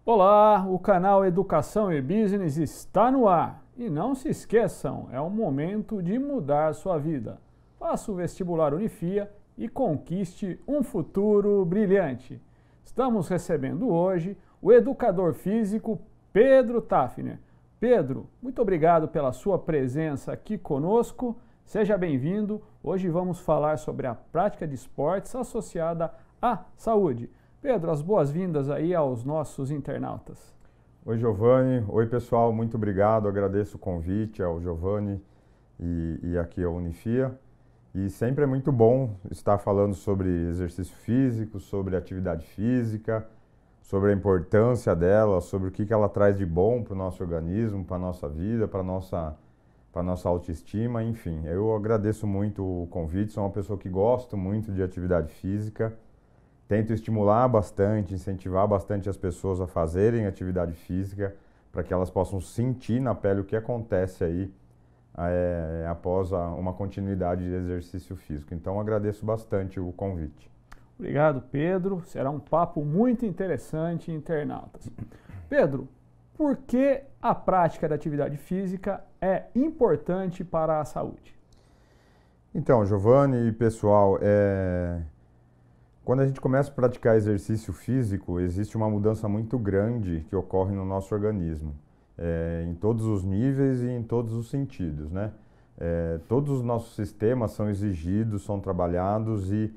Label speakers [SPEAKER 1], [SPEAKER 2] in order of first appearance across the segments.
[SPEAKER 1] Olá, o canal Educação e Business está no ar. E não se esqueçam, é o momento de mudar sua vida. Faça o vestibular Unifia e conquiste um futuro brilhante. Estamos recebendo hoje o educador físico Pedro Tafner. Pedro, muito obrigado pela sua presença aqui conosco. Seja bem-vindo. Hoje vamos falar sobre a prática de esportes associada à saúde. Pedro, as boas-vindas aí aos nossos internautas.
[SPEAKER 2] Oi, Giovanni. Oi, pessoal. Muito obrigado. Agradeço o convite ao Giovanni e aqui ao Unifia. E sempre é muito bom estar falando sobre exercício físico, sobre atividade física, sobre a importância dela, sobre o que ela traz de bom para o nosso organismo, para a nossa vida, para a nossa autoestima, enfim. Eu agradeço muito o convite. Sou uma pessoa que gosto muito de atividade física. Tento estimular bastante, incentivar bastante as pessoas a fazerem atividade física para que elas possam sentir na pele o que acontece aí após uma continuidade de exercício físico. Então, agradeço bastante o convite.
[SPEAKER 1] Obrigado, Pedro. Será um papo muito interessante, internautas. Pedro, por que a prática da atividade física é importante para a saúde?
[SPEAKER 2] Então, Giovanni e pessoal, quando a gente começa a praticar exercício físico, existe uma mudança muito grande que ocorre no nosso organismo, em todos os níveis e em todos os sentidos, né? Todos os nossos sistemas são exigidos, são trabalhados e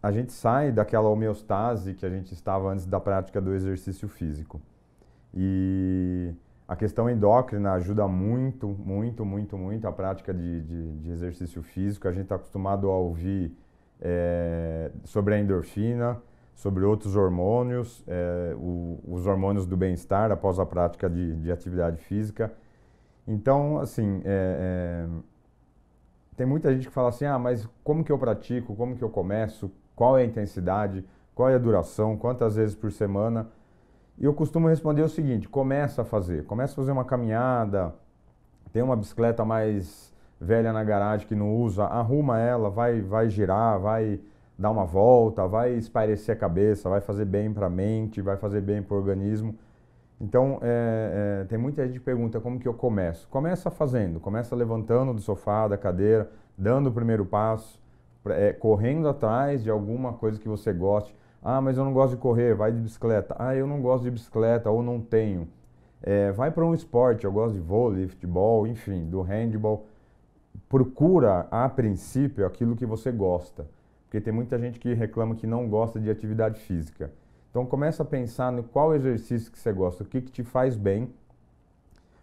[SPEAKER 2] a gente sai daquela homeostase que a gente estava antes da prática do exercício físico. E a questão endócrina ajuda muito, muito, muito, muito a prática de exercício físico. A gente está acostumado a ouvir sobre a endorfina, sobre outros hormônios, os hormônios do bem-estar após a prática de atividade física. Então, assim, tem muita gente que fala assim, mas como que eu pratico, como que eu começo, qual é a intensidade, qual é a duração, quantas vezes por semana? E eu costumo responder o seguinte, começa a fazer uma caminhada, tem uma bicicleta mais velha na garagem que não usa, arruma ela, vai girar, vai dar uma volta, vai espairecer a cabeça, vai fazer bem para a mente, vai fazer bem para o organismo. Então, tem muita gente que pergunta como que eu começo. Começa fazendo, começa levantando do sofá, da cadeira, dando o primeiro passo, correndo atrás de alguma coisa que você goste. Mas eu não gosto de correr, vai de bicicleta. Eu não gosto de bicicleta ou não tenho. Vai para um esporte, eu gosto de vôlei, futebol, enfim, do handball. Procura, a princípio, aquilo que você gosta. Porque tem muita gente que reclama que não gosta de atividade física. Então, começa a pensar no qual exercício que você gosta, o que te faz bem,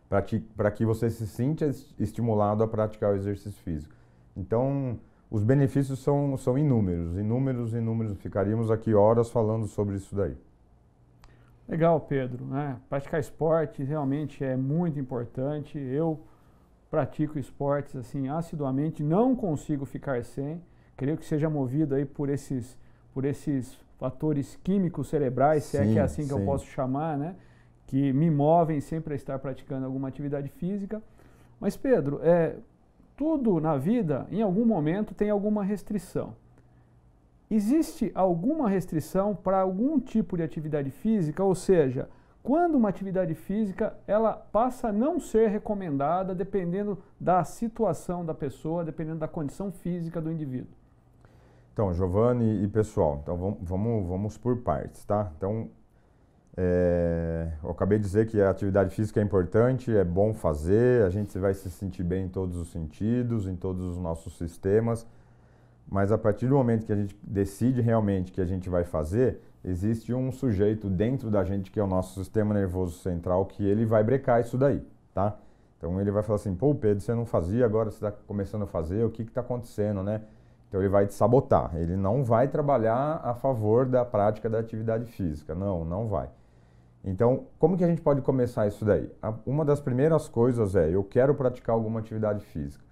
[SPEAKER 2] para que você se sinta estimulado a praticar o exercício físico. Então, os benefícios são inúmeros, inúmeros, inúmeros. Ficaríamos aqui horas falando sobre isso daí.
[SPEAKER 1] Legal, Pedro, né? Praticar esporte realmente é muito importante. Eu pratico esportes assim assiduamente, não consigo ficar sem. Creio que seja movido aí por esses fatores químicos cerebrais, se é que é assim que eu posso chamar, né? Que me movem sempre a estar praticando alguma atividade física. Mas, Pedro, tudo na vida, em algum momento, tem alguma restrição. Existe alguma restrição para algum tipo de atividade física? Ou seja, quando uma atividade física ela passa a não ser recomendada dependendo da situação da pessoa, dependendo da condição física do indivíduo?
[SPEAKER 2] Então, Giovanni e pessoal, então vamos por partes, tá? Então, eu acabei de dizer que a atividade física é importante, é bom fazer, a gente vai se sentir bem em todos os sentidos, em todos os nossos sistemas, mas a partir do momento que a gente decide realmente que a gente vai fazer, existe um sujeito dentro da gente, que é o nosso sistema nervoso central, que ele vai brecar isso daí, tá? Então ele vai falar assim, pô, Pedro, você não fazia, agora você está começando a fazer, o que está acontecendo, né? Então ele vai te sabotar, ele não vai trabalhar a favor da prática da atividade física, não vai. Então, como que a gente pode começar isso daí? Uma das primeiras coisas eu quero praticar alguma atividade física.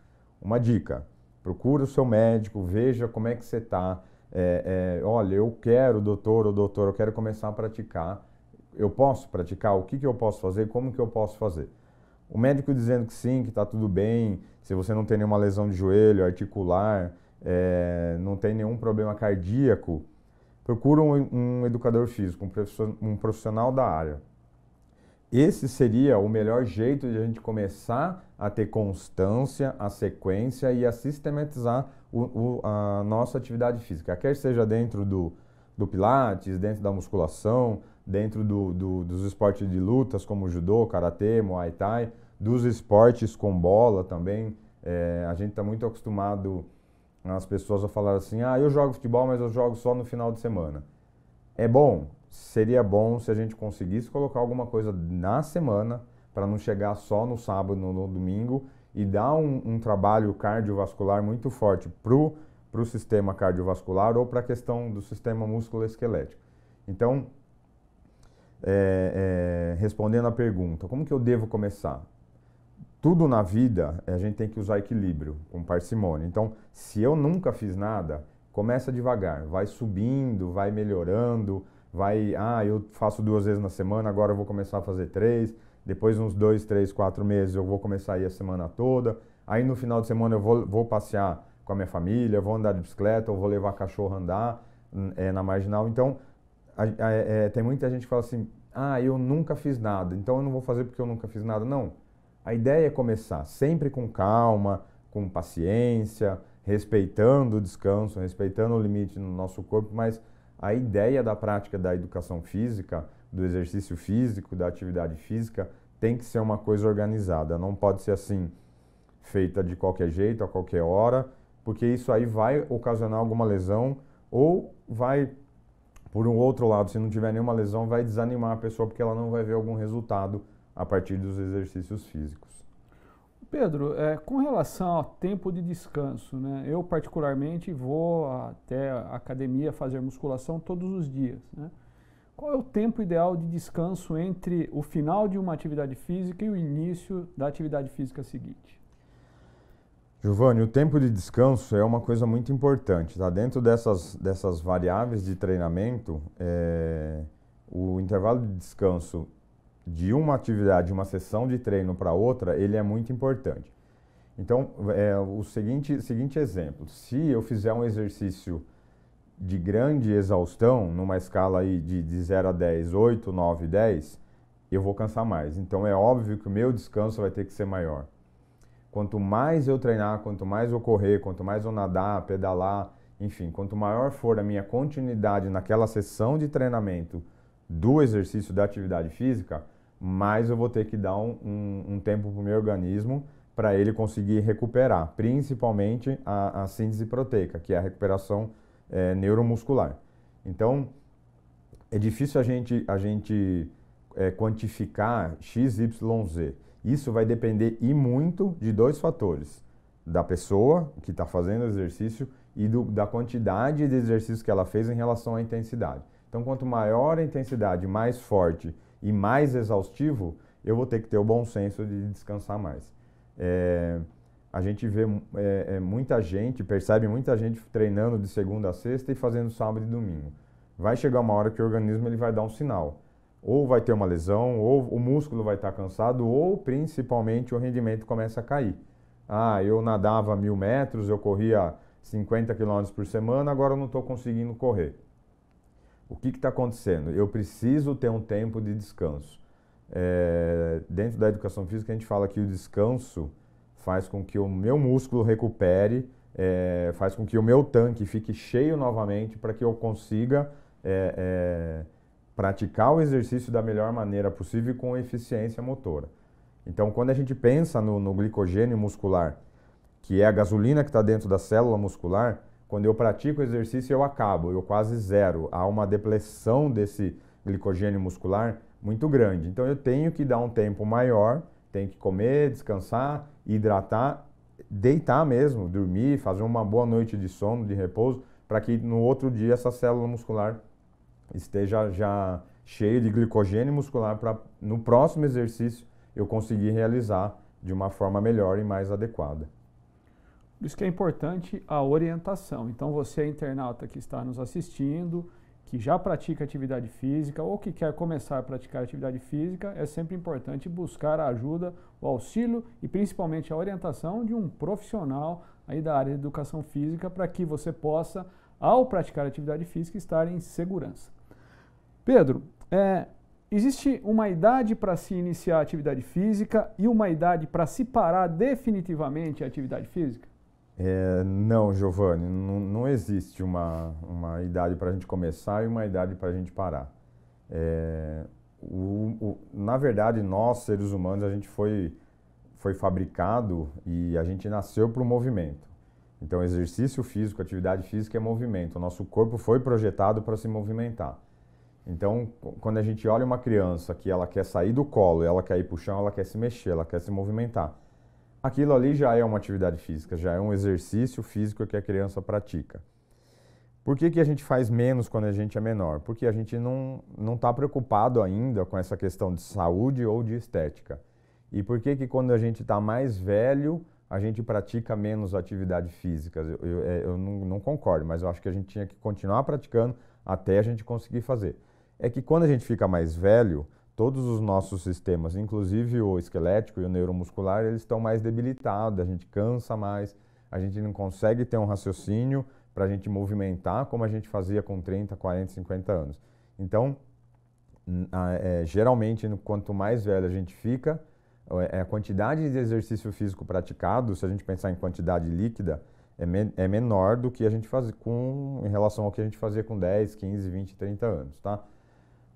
[SPEAKER 2] Uma dica, procura o seu médico, veja como é que você está. Olha, eu quero, doutor ou doutora, eu quero começar a praticar. Eu posso praticar? O que eu posso fazer? Como que eu posso fazer? O médico dizendo que sim, que está tudo bem, se você não tem nenhuma lesão de joelho, articular, não tem nenhum problema cardíaco, procura um educador físico, um profissional da área. esse seria o melhor jeito de a gente começar a ter constância, a sequência e a sistematizar a nossa atividade física, quer seja dentro do Pilates, dentro da musculação, dentro dos esportes de lutas como judô, karatê, muay thai, dos esportes com bola também. A gente está muito acostumado, as pessoas a falar assim, eu jogo futebol, mas eu jogo só no final de semana. É bom, seria bom se a gente conseguisse colocar alguma coisa na semana para não chegar só no sábado, no domingo e dar um trabalho cardiovascular muito forte para o sistema cardiovascular ou para a questão do sistema musculoesquelético. Então, respondendo a pergunta, como que eu devo começar? Tudo na vida, a gente tem que usar equilíbrio, com parcimônia. Então, se eu nunca fiz nada, começa devagar, vai subindo, vai melhorando, eu faço 2 vezes na semana, agora eu vou começar a fazer 3, depois uns 2, 3, 4 meses eu vou começar a ir a semana toda, aí no final de semana eu vou passear com a minha família, vou andar de bicicleta, ou vou levar cachorro a andar na marginal. Então, tem muita gente que fala assim, eu nunca fiz nada, então eu não vou fazer porque eu nunca fiz nada. Não. A ideia é começar sempre com calma, com paciência, respeitando o descanso, respeitando o limite no nosso corpo, mas a ideia da prática da educação física, do exercício físico, da atividade física, tem que ser uma coisa organizada. Não pode ser assim, feita de qualquer jeito, a qualquer hora, porque isso aí vai ocasionar alguma lesão ou vai, por um outro lado, se não tiver nenhuma lesão, vai desanimar a pessoa porque ela não vai ver algum resultado a partir dos exercícios físicos.
[SPEAKER 1] Pedro, com relação ao tempo de descanso, né? Eu particularmente vou até a academia fazer musculação todos os dias, né? Qual é o tempo ideal de descanso entre o final de uma atividade física e o início da atividade física seguinte?
[SPEAKER 2] Giovanni, o tempo de descanso é uma coisa muito importante, tá? Dentro dessas variáveis de treinamento, o intervalo de descanso de uma atividade, de uma sessão de treino para outra, ele é muito importante. Então, o seguinte exemplo, se eu fizer um exercício de grande exaustão, numa escala aí de 0 a 10, 8, 9, 10, eu vou cansar mais. Então, é óbvio que o meu descanso vai ter que ser maior. Quanto mais eu treinar, quanto mais eu correr, quanto mais eu nadar, pedalar, enfim, quanto maior for a minha continuidade naquela sessão de treinamento do exercício da atividade física, mais eu vou ter que dar um tempo para o meu organismo para ele conseguir recuperar, principalmente a síntese proteica, que é a recuperação neuromuscular. Então, é difícil a gente quantificar X, Y, Z. Isso vai depender e muito de 2 fatores, da pessoa que está fazendo o exercício e da quantidade de exercícios que ela fez em relação à intensidade. Então, quanto maior a intensidade, mais forte e mais exaustivo, eu vou ter que ter o bom senso de descansar mais. A gente vê muita gente, percebe muita gente treinando de segunda a sexta e fazendo sábado e domingo. Vai chegar uma hora que o organismo ele vai dar um sinal. Ou vai ter uma lesão, ou o músculo vai estar cansado, ou principalmente o rendimento começa a cair. Eu nadava 1.000 metros, eu corria 50 km por semana, agora eu não estou conseguindo correr. O que está acontecendo? Eu preciso ter um tempo de descanso. Dentro da educação física, a gente fala que o descanso faz com que o meu músculo recupere, faz com que o meu tanque fique cheio novamente para que eu consiga praticar o exercício da melhor maneira possível com eficiência motora. Então, quando a gente pensa no glicogênio muscular, que é a gasolina que está dentro da célula muscular, quando eu pratico o exercício eu quase zero. Há uma depleção desse glicogênio muscular muito grande. Então eu tenho que dar um tempo maior, tenho que comer, descansar, hidratar, deitar mesmo, dormir, fazer uma boa noite de sono, de repouso, para que no outro dia essa célula muscular esteja já cheia de glicogênio muscular para no próximo exercício eu conseguir realizar de uma forma melhor e mais adequada.
[SPEAKER 1] Por isso que é importante a orientação. Então você, internauta que está nos assistindo, que já pratica atividade física ou que quer começar a praticar atividade física, é sempre importante buscar a ajuda, o auxílio e principalmente a orientação de um profissional aí da área de educação física para que você possa, ao praticar atividade física, estar em segurança. Pedro, existe uma idade para se iniciar a atividade física e uma idade para se parar definitivamente a atividade física?
[SPEAKER 2] Não, Giovanni, não existe uma idade para a gente começar e uma idade para a gente parar. Na verdade, nós, seres humanos, a gente foi fabricado e a gente nasceu para o movimento. Então, exercício físico, atividade física é movimento. O nosso corpo foi projetado para se movimentar. Então, quando a gente olha uma criança que ela quer sair do colo, ela quer ir para o chão, ela quer se mexer, ela quer se movimentar. Aquilo ali já é uma atividade física, já é um exercício físico que a criança pratica. Por que a gente faz menos quando a gente é menor? Porque a gente não está preocupado ainda com essa questão de saúde ou de estética. E por que quando a gente está mais velho, a gente pratica menos atividade física? Eu não concordo, mas eu acho que a gente tinha que continuar praticando até a gente conseguir fazer. É que quando a gente fica mais velho, todos os nossos sistemas, inclusive o esquelético e o neuromuscular, eles estão mais debilitados, a gente cansa mais, a gente não consegue ter um raciocínio para a gente movimentar como a gente fazia com 30, 40, 50 anos. Então, geralmente, quanto mais velho a gente fica, a quantidade de exercício físico praticado, se a gente pensar em quantidade líquida, é menor do que a gente faz em relação ao que a gente fazia com 10, 15, 20, 30 anos, tá?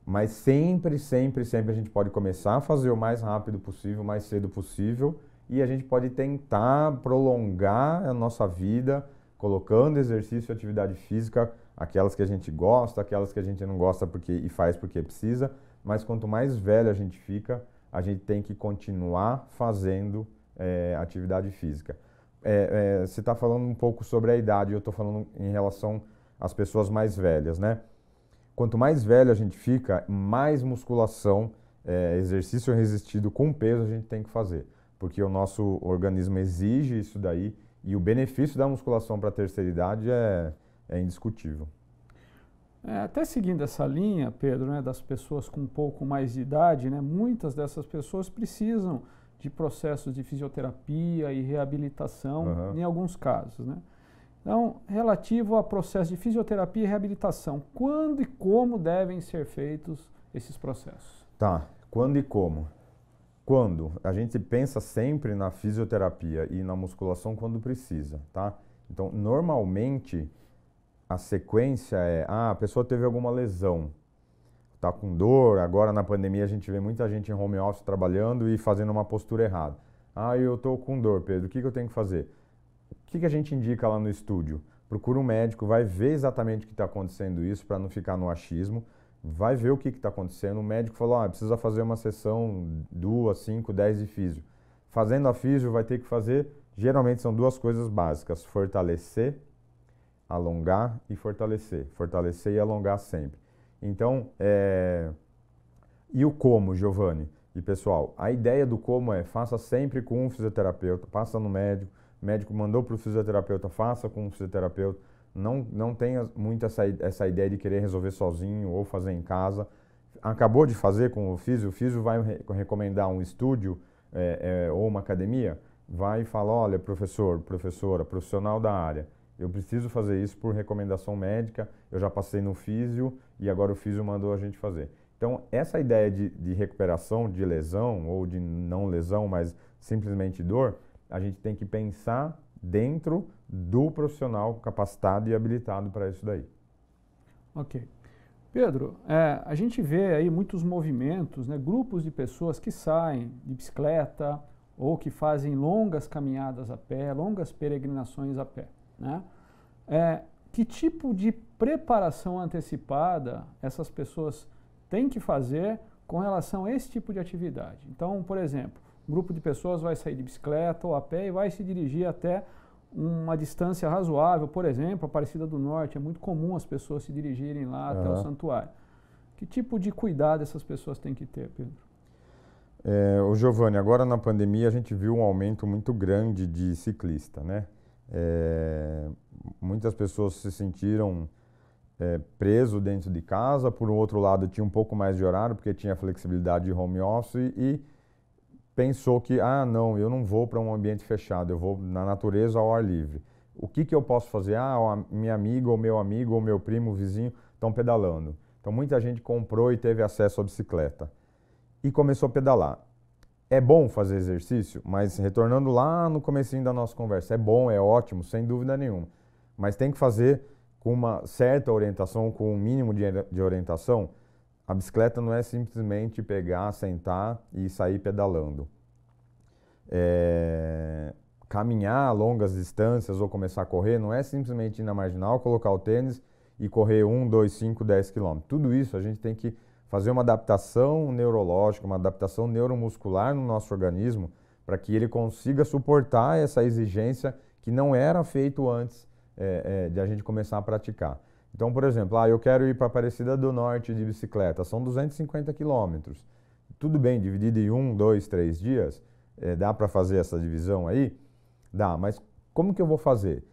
[SPEAKER 2] Mas sempre, sempre, sempre a gente pode começar a fazer o mais rápido possível, o mais cedo possível, e a gente pode tentar prolongar a nossa vida colocando exercício e atividade física, aquelas que a gente gosta, aquelas que a gente não gosta e faz porque precisa, mas quanto mais velho a gente fica, a gente tem que continuar fazendo atividade física. Você está falando um pouco sobre a idade, eu estou falando em relação às pessoas mais velhas, né? Quanto mais velho a gente fica, mais musculação, exercício resistido com peso a gente tem que fazer, porque o nosso organismo exige isso daí e o benefício da musculação para a terceira idade é indiscutível.
[SPEAKER 1] Até seguindo essa linha, Pedro, né, das pessoas com um pouco mais de idade, né, muitas dessas pessoas precisam de processos de fisioterapia e reabilitação, em alguns casos, né? Então, relativo a processo de fisioterapia e reabilitação, quando e como devem ser feitos esses processos?
[SPEAKER 2] Tá, quando e como? Quando? A gente pensa sempre na fisioterapia e na musculação quando precisa, tá? Então, normalmente, a sequência a pessoa teve alguma lesão, tá com dor, agora na pandemia a gente vê muita gente em home office trabalhando e fazendo uma postura errada. Eu tô com dor, Pedro, o que eu tenho que fazer? O que a gente indica lá no estúdio? Procura um médico, vai ver exatamente o que está acontecendo isso para não ficar no achismo, vai ver o que está acontecendo. O médico falou, precisa fazer uma sessão 2, 5, 10 de físio. Fazendo a físio vai ter que fazer, geralmente são duas coisas básicas, fortalecer, alongar e fortalecer. Fortalecer e alongar sempre. Então, e o como, Giovanni? E pessoal, a ideia do como faça sempre com um fisioterapeuta, passa no médico, o médico mandou para o fisioterapeuta, faça com o fisioterapeuta. Não tenha muito essa ideia de querer resolver sozinho ou fazer em casa. Acabou de fazer com o físio vai recomendar um estúdio ou uma academia, vai e fala, olha, professor, professora, profissional da área, eu preciso fazer isso por recomendação médica, eu já passei no físio e agora o físio mandou a gente fazer. Então, essa ideia de recuperação de lesão ou de não lesão, mas simplesmente dor, a gente tem que pensar dentro do profissional capacitado e habilitado para isso daí.
[SPEAKER 1] Ok. Pedro, a gente vê aí muitos movimentos, né, grupos de pessoas que saem de bicicleta ou que fazem longas caminhadas a pé, longas peregrinações a pé, né? Que tipo de preparação antecipada essas pessoas têm que fazer com relação a esse tipo de atividade? Então, por exemplo, um grupo de pessoas vai sair de bicicleta ou a pé e vai se dirigir até uma distância razoável, por exemplo, Aparecida do Norte, é muito comum as pessoas se dirigirem lá até o santuário. Que tipo de cuidado essas pessoas têm que ter, Pedro?
[SPEAKER 2] Giovanni, agora na pandemia a gente viu um aumento muito grande de ciclista, né? Muitas pessoas se sentiram preso dentro de casa, por um outro lado tinha um pouco mais de horário, porque tinha flexibilidade de home office e pensou que, não, eu não vou para um ambiente fechado, eu vou na natureza ao ar livre. O que eu posso fazer? Minha amiga, ou meu amigo, ou meu primo, vizinho estão pedalando Então muita gente comprou e teve acesso à bicicleta e começou a pedalar. É bom fazer exercício, mas retornando lá no comecinho da nossa conversa, é bom, é ótimo, sem dúvida nenhuma. Mas tem que fazer com uma certa orientação, com um mínimo de orientação. A bicicleta não é simplesmente pegar, sentar e sair pedalando. Caminhar longas distâncias ou começar a correr não é simplesmente ir na marginal, colocar o tênis e correr 1, 2, 5, 10 quilômetros. Tudo isso a gente tem que fazer uma adaptação neurológica, uma adaptação neuromuscular no nosso organismo para que ele consiga suportar essa exigência que não era feito antes de a gente começar a praticar. Então, por exemplo, eu quero ir para Aparecida do Norte de bicicleta, são 250 quilômetros. Tudo bem, dividido em 1, 2, 3 dias, dá para fazer essa divisão aí? Dá, mas como que eu vou fazer?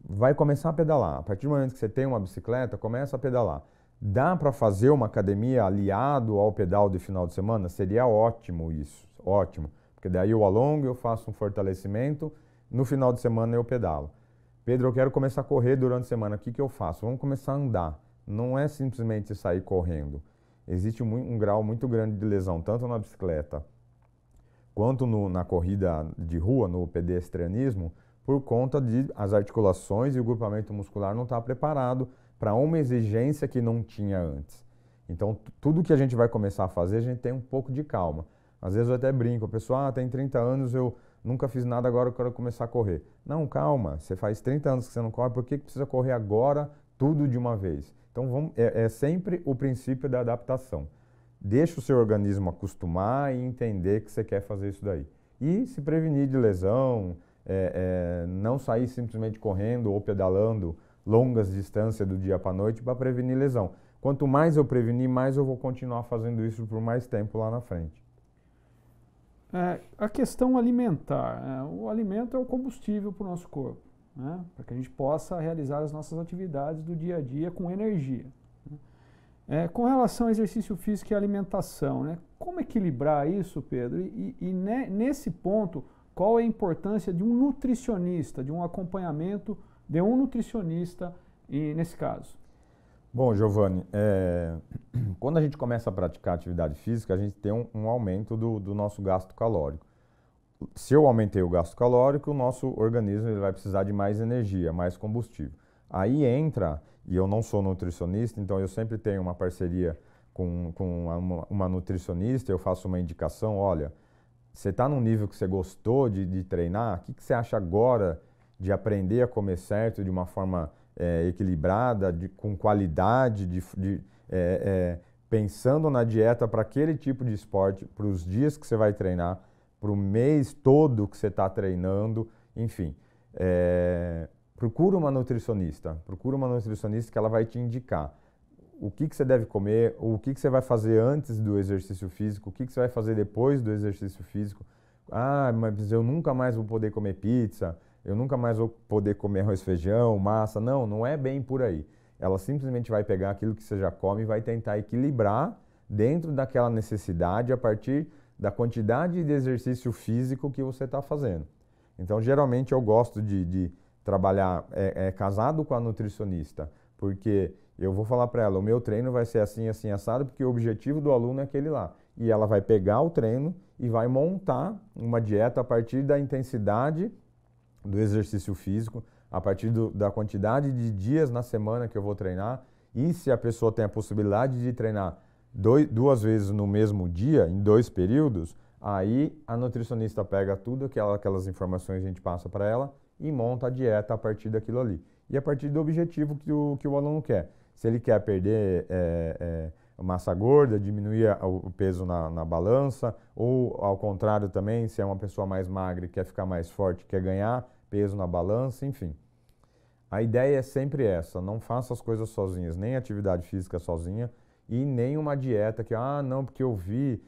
[SPEAKER 2] Vai começar a pedalar. A partir do momento que você tem uma bicicleta, começa a pedalar. Dá para fazer uma academia aliado ao pedal de final de semana? Seria ótimo isso, ótimo. Porque daí eu alongo, eu faço um fortalecimento, no final de semana eu pedalo. Pedro, eu quero começar a correr durante a semana, o que eu faço? Vamos começar a andar. Não é simplesmente sair correndo. Existe um grau muito grande de lesão, tanto na bicicleta quanto na corrida de rua, no pedestrianismo, por conta de as articulações e o grupamento muscular não estar preparado para uma exigência que não tinha antes. Então, tudo que a gente vai começar a fazer, a gente tem um pouco de calma. Às vezes eu até brinco, a pessoa, tem 30 anos, eu nunca fiz nada, agora eu quero começar a correr. Não, calma, você faz 30 anos que você não corre, por que precisa correr agora tudo de uma vez? Então, é sempre o princípio da adaptação. Deixa o seu organismo acostumar e entender que você quer fazer isso daí. E se prevenir de lesão, não sair simplesmente correndo ou pedalando longas distâncias do dia para a noite para prevenir lesão. Quanto mais eu prevenir, mais eu vou continuar fazendo isso por mais tempo lá na frente.
[SPEAKER 1] A questão alimentar. O alimento é o combustível para o nosso corpo, né? Para que a gente possa realizar as nossas atividades do dia a dia com energia. Com relação ao exercício físico e alimentação, né? Como equilibrar isso, Pedro? Nesse ponto, qual é a importância de um nutricionista, de um acompanhamento de um nutricionista nesse caso?
[SPEAKER 2] Bom, Giovanni, quando a gente começa a praticar atividade física, a gente tem um aumento do nosso gasto calórico. Se eu aumentei o gasto calórico, o nosso organismo ele vai precisar de mais energia, mais combustível. Aí entra, e eu não sou nutricionista, então eu sempre tenho uma parceria com uma nutricionista, eu faço uma indicação, olha, você está num nível que você gostou de treinar, o que você acha agora de aprender a comer certo de uma forma equilibrada, com qualidade, pensando na dieta para aquele tipo de esporte, para os dias que você vai treinar, para o mês todo que você está treinando, enfim. Procura uma nutricionista que ela vai te indicar o que você deve comer, o que você vai fazer antes do exercício físico, o que você vai fazer depois do exercício físico. Mas eu nunca mais vou poder comer pizza, eu nunca mais vou poder comer arroz, feijão, massa. Não é bem por aí. Ela simplesmente vai pegar aquilo que você já come e vai tentar equilibrar dentro daquela necessidade a partir da quantidade de exercício físico que você está fazendo. Então, geralmente eu gosto de trabalhar casado com a nutricionista, porque eu vou falar para ela, o meu treino vai ser assim, assim, assado, porque o objetivo do aluno é aquele lá. E ela vai pegar o treino e vai montar uma dieta a partir da intensidade do exercício físico, a partir da quantidade de dias na semana que eu vou treinar, e se a pessoa tem a possibilidade de treinar duas vezes no mesmo dia, em 2 períodos, aí a nutricionista pega tudo aquelas informações que a gente passa para ela e monta a dieta a partir daquilo ali. E a partir do objetivo que o aluno quer. Se ele quer perder massa gorda, diminuir o peso na balança, ou ao contrário também, se é uma pessoa mais magra e quer ficar mais forte, quer ganhar peso na balança, enfim. A ideia é sempre essa, não faça as coisas sozinhas, nem atividade física sozinha e nem uma dieta que, não, porque eu vi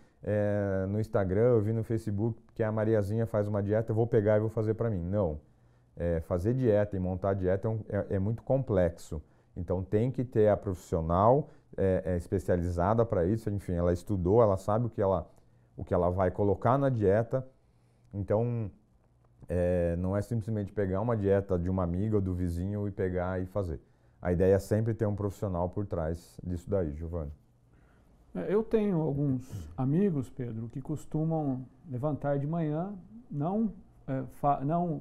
[SPEAKER 2] no Instagram, eu vi no Facebook que a Mariazinha faz uma dieta, eu vou pegar e vou fazer para mim. Não. Fazer dieta e montar dieta é muito complexo. Então tem que ter a profissional especializada para isso, enfim, ela estudou, ela sabe o que ela vai colocar na dieta. Então não é simplesmente pegar uma dieta de uma amiga ou do vizinho e pegar e fazer. a ideia é sempre ter um profissional por trás disso daí, Giovanni.
[SPEAKER 1] Eu tenho alguns amigos, Pedro, que costumam levantar de manhã, não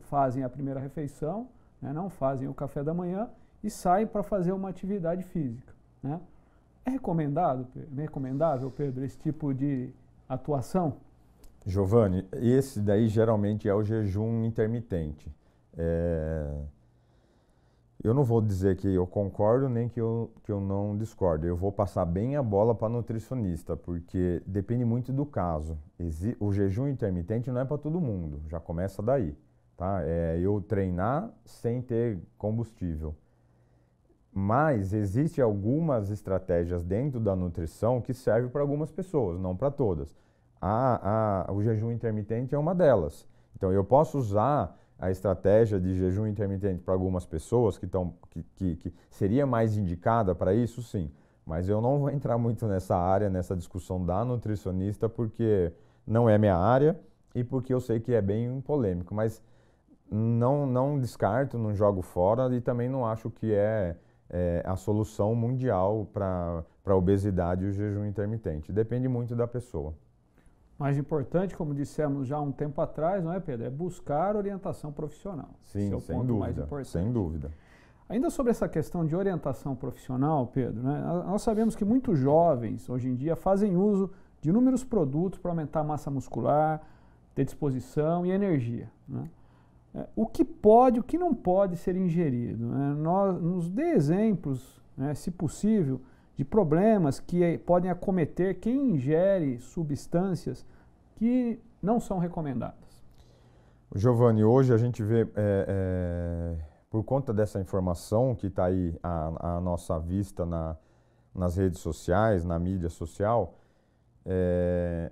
[SPEAKER 1] fazem a primeira refeição, né, não fazem o café da manhã e saem para fazer uma atividade física, né? É recomendável, Pedro, esse tipo de atuação?
[SPEAKER 2] Giovanni, esse daí geralmente é o jejum intermitente. Eu não vou dizer que eu concordo nem que eu não discordo. Eu vou passar bem a bola para nutricionista, porque depende muito do caso. O jejum intermitente não é para todo mundo, já começa daí, tá? É eu treinar sem ter combustível. Mas existem algumas estratégias dentro da nutrição que servem para algumas pessoas, não para todas. O jejum intermitente é uma delas. Então eu posso usar a estratégia de jejum intermitente para algumas pessoas que seria mais indicada para isso, sim. Mas eu não vou entrar muito nessa área, nessa discussão da nutricionista, porque não é minha área e porque eu sei que é bem polêmico. Mas não descarto, não jogo fora e também não acho que é a solução mundial para a obesidade e o jejum intermitente. Depende muito da pessoa.
[SPEAKER 1] Mais importante, como dissemos já há um tempo atrás, não é, Pedro? É buscar orientação profissional.
[SPEAKER 2] Sim,
[SPEAKER 1] esse é o
[SPEAKER 2] sem
[SPEAKER 1] ponto
[SPEAKER 2] dúvida,
[SPEAKER 1] mais importante.
[SPEAKER 2] sem dúvida.
[SPEAKER 1] Ainda sobre essa questão de orientação profissional, Pedro, né, nós sabemos que muitos jovens, hoje em dia, fazem uso de inúmeros produtos para aumentar a massa muscular, ter disposição e energia, né? O que pode, o que não pode ser ingerido, né? Nos dê exemplos, né, se possível, de problemas que podem acometer quem ingere substâncias que não são recomendadas.
[SPEAKER 2] Giovanni, hoje a gente vê, por conta dessa informação que está aí à nossa vista nas redes sociais, na mídia social,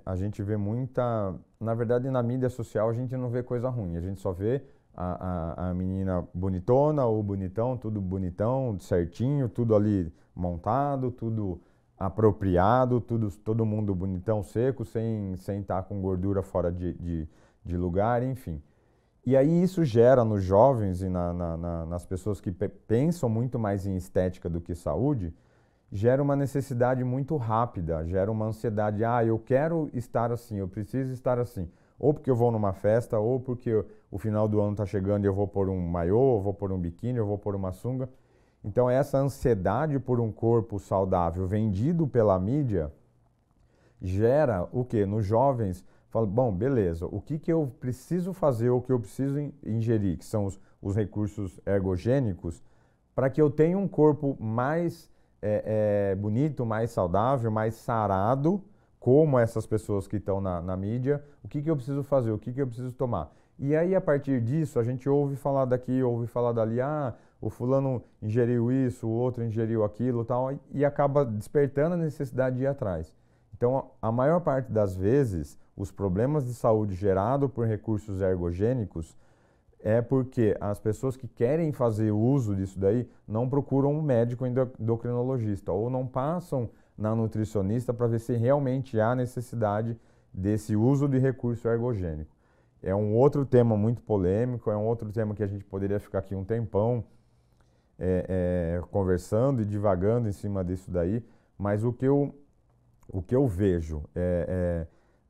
[SPEAKER 2] a gente vê muita... Na verdade, na mídia social a gente não vê coisa ruim, a gente só vê a menina bonitona ou bonitão, tudo bonitão, certinho, tudo ali montado, tudo apropriado, todo mundo bonitão, seco, sem estar com gordura fora de lugar, enfim. E aí isso gera nos jovens e nas pessoas que pensam muito mais em estética do que saúde, gera uma necessidade muito rápida, gera uma ansiedade, eu quero estar assim, eu preciso estar assim. Ou porque eu vou numa festa, ou porque o final do ano está chegando e eu vou pôr um maiô, eu vou pôr um biquíni, eu vou pôr uma sunga. Então essa ansiedade por um corpo saudável vendido pela mídia gera o quê? Nos jovens, fala, bom, beleza, o que eu preciso fazer, o que eu preciso ingerir, que são os recursos ergogênicos, para que eu tenha um corpo mais bonito, mais saudável, mais sarado, como essas pessoas que estão na mídia, o que eu preciso fazer, o que eu preciso tomar. E aí, a partir disso, a gente ouve falar daqui, ouve falar dali, o fulano ingeriu isso, o outro ingeriu aquilo tal, e acaba despertando a necessidade de ir atrás. Então, a maior parte das vezes, os problemas de saúde gerados por recursos ergogênicos é porque as pessoas que querem fazer uso disso daí não procuram um médico endocrinologista ou não passam na nutricionista para ver se realmente há necessidade desse uso de recurso ergogênico. É um outro tema muito polêmico, é um outro tema que a gente poderia ficar aqui um tempão conversando e divagando em cima disso daí, mas o que eu vejo,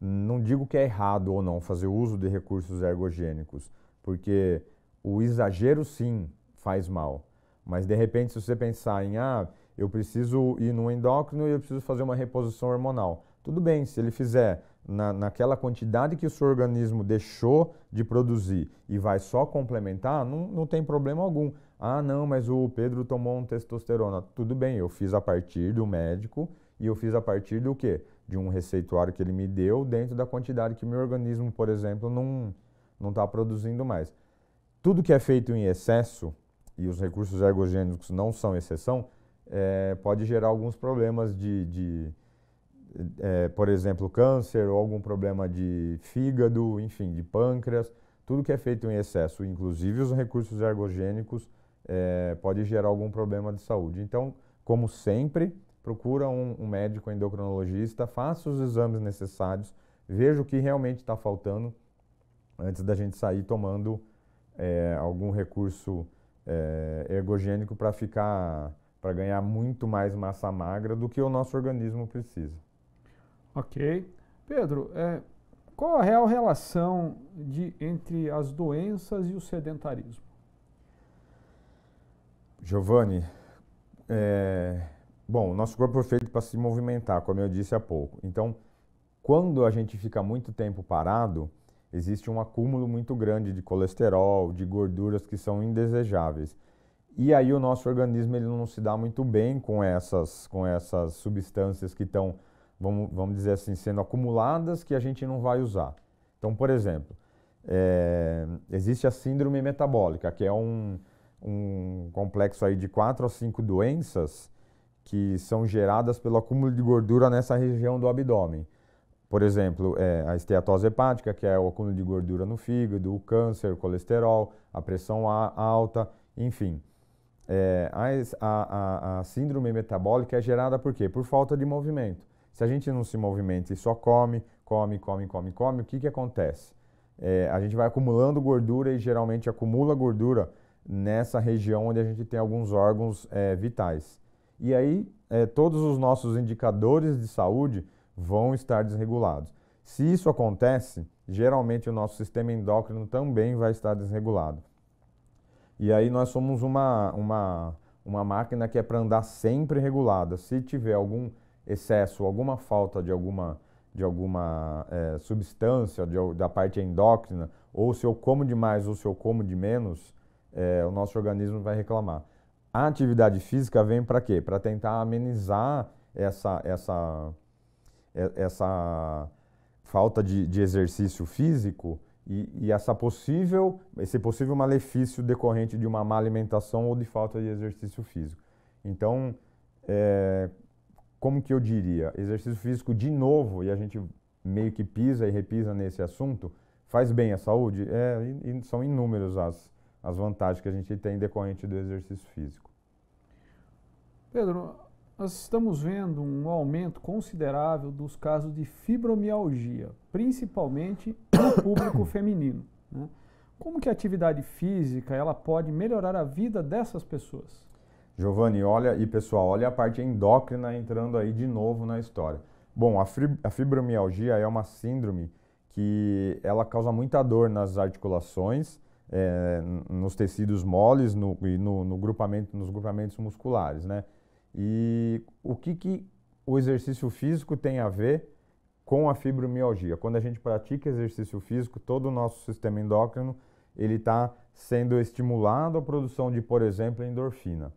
[SPEAKER 2] não digo que é errado ou não fazer uso de recursos ergogênicos, porque o exagero sim faz mal, mas de repente se você pensar em eu preciso ir no endócrino e eu preciso fazer uma reposição hormonal. Tudo bem, se ele fizer naquela quantidade que o seu organismo deixou de produzir e vai só complementar, não tem problema algum. Não, mas o Pedro tomou um testosterona. Tudo bem, eu fiz a partir do médico e eu fiz a partir do quê? De um receituário que ele me deu dentro da quantidade que meu organismo, por exemplo, não está produzindo mais. Tudo que é feito em excesso, e os recursos ergogênicos não são exceção, pode gerar alguns problemas por exemplo, câncer ou algum problema de fígado, enfim, de pâncreas. Tudo que é feito em excesso, inclusive os recursos ergogênicos, pode gerar algum problema de saúde. Então, como sempre, procura um médico endocrinologista, faça os exames necessários, veja o que realmente está faltando antes da gente sair tomando algum recurso ergogênico para ganhar muito mais massa magra do que o nosso organismo precisa.
[SPEAKER 1] Ok. Pedro, qual a real relação entre as doenças e o sedentarismo?
[SPEAKER 2] Giovanni, bom, o nosso corpo é feito para se movimentar, como eu disse há pouco. Então, quando a gente fica muito tempo parado, existe um acúmulo muito grande de colesterol, de gorduras que são indesejáveis. E aí o nosso organismo ele não se dá muito bem com essas substâncias que estão, vamos dizer assim, sendo acumuladas que a gente não vai usar. Então, por exemplo, existe a síndrome metabólica, que é um complexo aí de 4 a 5 doenças que são geradas pelo acúmulo de gordura nessa região do abdômen. Por exemplo, a esteatose hepática, que é o acúmulo de gordura no fígado, o câncer, o colesterol, a pressão alta, enfim. A síndrome metabólica é gerada por quê? Por falta de movimento. Se a gente não se movimenta e só come, o que acontece? A gente vai acumulando gordura e geralmente acumula gordura nessa região onde a gente tem alguns órgãos vitais. E aí, todos os nossos indicadores de saúde vão estar desregulados. Se isso acontece, geralmente o nosso sistema endócrino também vai estar desregulado. E aí nós somos uma máquina que é para andar sempre regulada. Se tiver algum excesso, alguma falta de alguma substância da parte endócrina, ou se eu como demais ou se eu como de menos, o nosso organismo vai reclamar. A atividade física vem para quê? Para tentar amenizar essa falta de exercício físico e esse possível malefício decorrente de uma má alimentação ou de falta de exercício físico. Então, como que eu diria? Exercício físico de novo, e a gente meio que pisa e repisa nesse assunto, faz bem à saúde? E são inúmeras as vantagens que a gente tem decorrente do exercício físico.
[SPEAKER 1] Pedro, nós estamos vendo um aumento considerável dos casos de fibromialgia, principalmente no público feminino, né? Como que a atividade física ela pode melhorar a vida dessas pessoas?
[SPEAKER 2] Giovanni, pessoal, olha a parte endócrina entrando aí de novo na história. Bom, a fibromialgia é uma síndrome que ela causa muita dor nas articulações, nos tecidos moles e nos grupamentos musculares, né? E o que o exercício físico tem a ver com a fibromialgia? Quando a gente pratica exercício físico, todo o nosso sistema endócrino ele está sendo estimulado a produção de, por exemplo, endorfina.